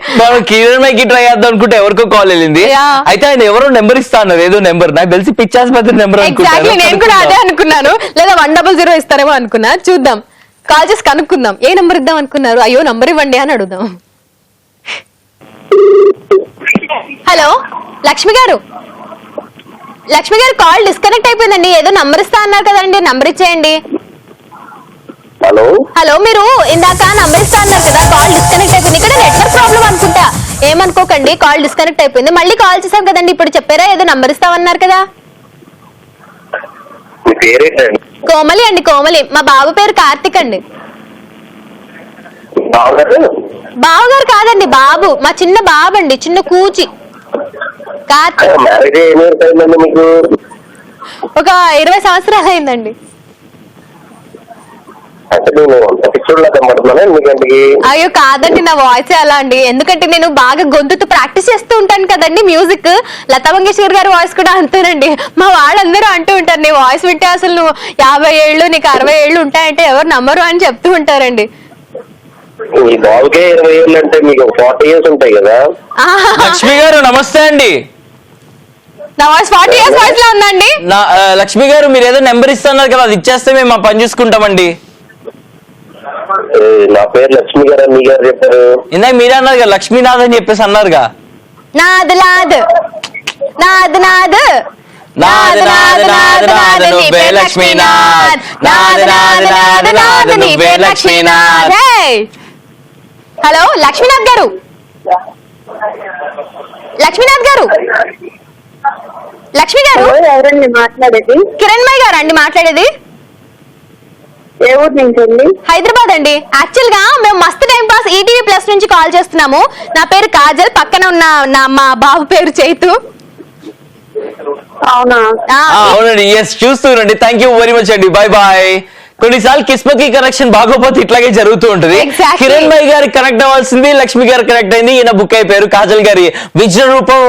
కిరణ్మయ్యకి ట్రై చేద్దాం అనుకుంటే ఎవరికో కాల్ వెళ్ళింది. అయితే ఆయన ఎవరో నెంబర్ ఇస్తా అన్నారు, ఏదో నెంబర్. నాకు తెలిసి పిచ్చాసుపత్రి నెంబర్. ఎగ్జాక్ట్లీ, నేను కూడా అదే అనుకున్నాను. లేదా 100 ఇస్తారేమో అనుకున్నా. చూద్దాం, కాల్ చేసి కనుక్కుందాం. ఏ నెంబర్ ఇద్దాం అనుకున్నారు? అయ్యో నంబర్ ఇవ్వండి అని అడుగుదాం. హలో లక్ష్మి గారు, కాల్ డిస్కనెక్ట్ అయిపోయిందండి. ఏదో నంబర్ ఇస్తా అన్నారు కదండి, నంబర్ ఇచ్చేయండి. హలో, మీరు ఇందాక నంబర్ ఇస్తా అన్నారు కదా, కాల్ డిస్కనెక్ట్ అయిపోయింది. ఇక్కడ నెట్వర్క్ ప్రాబ్లం అనుకుంటా, ఏమనుకోకండి. కాల్ డిస్కనెక్ట్ అయిపోయింది. మళ్ళీ కాల్ చేశాం కదండి, ఇప్పుడు చెప్పారా ఏదో నంబర్ ఇస్తామన్నారు కదా. కోమలి అండి, కోమలి. మా బాబు పేరు కార్తిక్ అండి. బావగారు కాదండి, బాబు, మా చిన్న బాబు అండి, చిన్న కూచి కార్తిక్. ఒక 20 సంవత్సరాలు అయిందండి. అంటే నేను అంత పిక్చర్ లా కనబడుతున్నాను ఎందుకంటే అయ్యో కాదండి, నా వాయిస్ అలా అండి. ఎందుకంటే నేను బాగా గొంతుతో ప్రాక్టీస్ చేస్తూ ఉంటాను కదండి మ్యూజిక్. లతా మంగేష్కర్ గారి వాయిస్ కూడా అంతేనండి. మా వాళ్ళందరూ అంటూ ఉంటారు, నీ వాయిస్ వింటే అసలు నువ్వు 50 ఏళ్ళు నీకు 60 ఏళ్ళు ఉంటాయంటే ఎవరు నమ్మరు అని చెప్తూ ఉంటారండి. మీ బాబుకే 20 ఏళ్ళు అంటే మీకు 40 years ఉంటాయి కదా. లక్ష్మి గారు నమస్తే అండి. నా వాయిస్ 40 years వాయిస్ లో ఉందండి. లక్ష్మి గారు మీరు ఏదో నెంబర్ ఇస్తున్నారు కదా, అది ఇచ్చేస్తే మేము మా పని చూసుకుంటామండి. నా పేరు లక్ష్మి గారు మీ గారు చెప్పారు. ఇందాక మీరే అన్నారు కదా లక్ష్మీనాథ్ అని చెప్పేసి అన్నారుగా. నాద్ నాద్ నాద్ నాద్ నాద్ నాద్ నాద్ నాద్ నువ్వే లక్ష్మీనాథ్, నాద్ నాద్ నాద్ నాద్ నువ్వే లక్ష్మీనాథ్. హలో లక్ష్మీనాథ్ గారు, లక్ష్మీనాథ్ గారు, లక్ష్మి గారు. ఎవరండి మాట్లాడేది? కిరణ్మయ్ గారు అండి మాట్లాడేది. ఏ ఊరు నుంచి అండి? హైదరాబాద్ అండి. యాక్చువల్ గా మేము మస్త్ టైం పాస్ ఈటీవీ ప్లస్ నుంచి కాల్ చేస్తున్నాము. నా పేరు కాజల్, పక్కన ఉన్న మా బాబు పేరు చైతు. అవునా? అవునండి, ఎస్ చూస్తూనండి. థ్యాంక్ యూ వెరీ మచ్ అండి, బాయ్ బాయ్. కొన్నిసార్లు కిస్మత్ కి కనెక్షన్ బాగోపోతే ఇట్లాగే జరుగుతూ ఉంటుంది. Exactly. కిరణ్ భాయ్ గారి కనెక్ట్ అవ్వాల్సింది, లక్ష్మి గారు కనెక్ట్ అయింది, ఈయన బుక్ అయిపోయారు. కాజల్ గారి విజృ రూపం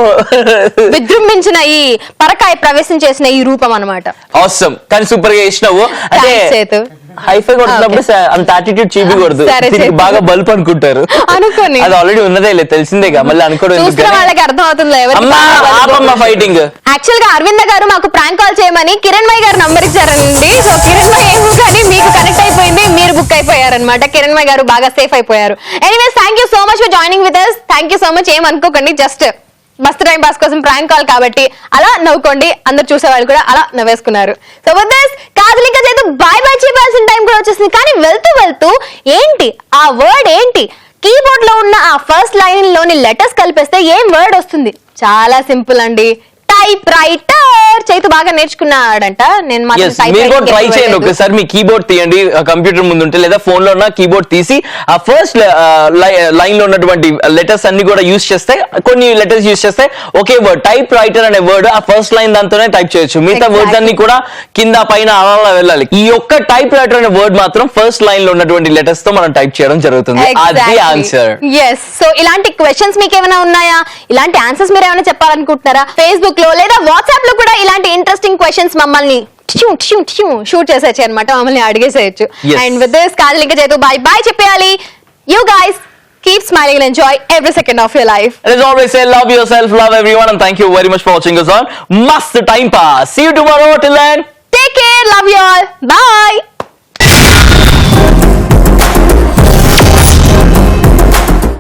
విజృంభించిన ఈ పరకాయ ప్రవేశం చేసిన ఈ రూపం అన్నమాట. అవసరం కానీ సూపర్ గా చేసినావు. అంటే Thanks, సేతు. హైఫై కొడుతున్నప్పుడు అంత యాటిట్యూడ్ చూపించకూడదు, సరే, దీనికి సరే. బాగా బల్బ్ అనుకుంటారు. అనుకోని. అది ఆల్రెడీ ఉన్నదేలే, తెలిసిందేగా, మళ్ళీ అనుకోవడం ఎందుకు చూస్తున్న కానీ. వాళ్ళకి అర్థం అవుతుంది. అమ్మా ఆపమ్మ ఫైటింగ్. యాక్చువల్ గా అరవింద గారు మాకు ప్రాంక్ కాల్ చేయమని కిరణ్మయ్ గారు నంబర్ ఇచ్చారండి. సో కిరణ్మయ్ ఏమో కానీ మీకు కనెక్ట్ అయిపోయింది, మీరు బుక్ అయిపోయారనమాట. కిరణ్మయ్ గారు బాగా సేఫ్ అయిపోయారు. Anyways thank you so much for joining with us. Thank you so much. ఏం అనుకోకండి, జస్ట్ మస్త్ టైం పాస్ కోసం ప్రాంక్ కాల్ కాబట్టి అలా నవ్వుకోండి. అందరు చూసే వాళ్ళు కూడా అలా నవ్వేసుకున్నారు. సో విత్ దిస్ కాజల్ ఇంకా చేత బై బై చెప్పాల్సిన టైం కూడా వచ్చేసింది. కానీ వెళ్తూ వెళ్తూ ఏంటి ఆ వర్డ్ ఏంటి, కీబోర్డ్ లో ఉన్న ఆ ఫస్ట్ లైన్ లోని లెటర్స్ కలిపేస్తే ఏం వర్డ్ వస్తుంది? చాలా సింపుల్ అండి, టైప్ రైటర్. చైతు బాగా నేర్చుకున్నాడంట. నేను Yes, మీరు కూడా ట్రై చేయండి ఒకసారి. మీ కీబోర్డ్ తీయండి కంప్యూటర్ ముందు ఉంటే, లేదా ఫోన్ లో ఉన్న కీబోర్డ్ తీసి ఆ ఫస్ట్ లైన్ లో ఉన్నటువంటి లెటర్స్ అన్ని కూడా యూస్ చేస్తే, కొన్ని లెటర్స్ యూస్ చేస్తే ఒకే వర్డ్ టైప్ రైటర్ అనే వర్డ్ ఆ ఫస్ట్ లైన్ దాంతోనే టైప్ చేయొచ్చు. మిగతా వర్డ్స్ అన్ని కూడా కింద పైన అలా వెళ్ళాలి. ఈ ఒక్క టైప్ రైటర్ అనే వర్డ్ మాత్రం ఫస్ట్ లైన్ లో ఉన్నటువంటి లెటర్స్ తో మనం టైప్ చేయడం జరుగుతుంది. అది ఆన్సర్. ఎస్. సో ఇలాంటి క్వశ్చన్స్ మీకు ఏమైనా ఉన్నాయా? ఇలాంటి ఆన్సర్స్ మీరు ఏమైనా చెప్పాలనుకుంటున్నారా? ఫేస్బుక్ లో లేదా వాట్సాప్ లో కూడా ఇలాంటి ఇంట్రెస్టింగ్ క్వశ్చన్స్ మమ్మల్ని షూట్ చేసేయచ్చు అనమాట, మమ్మల్ని అడిగేసేయచ్చు. Yes. And with this Kajal ఇంకా చేతు బై బై చెప్పేయాలి. You guys keep smiling and enjoy every second of your life. And as always say, love yourself, love everyone, and thank you very much for watching us on Mast Time Pass. See you tomorrow. Till then, Take care. Love you all. Bye.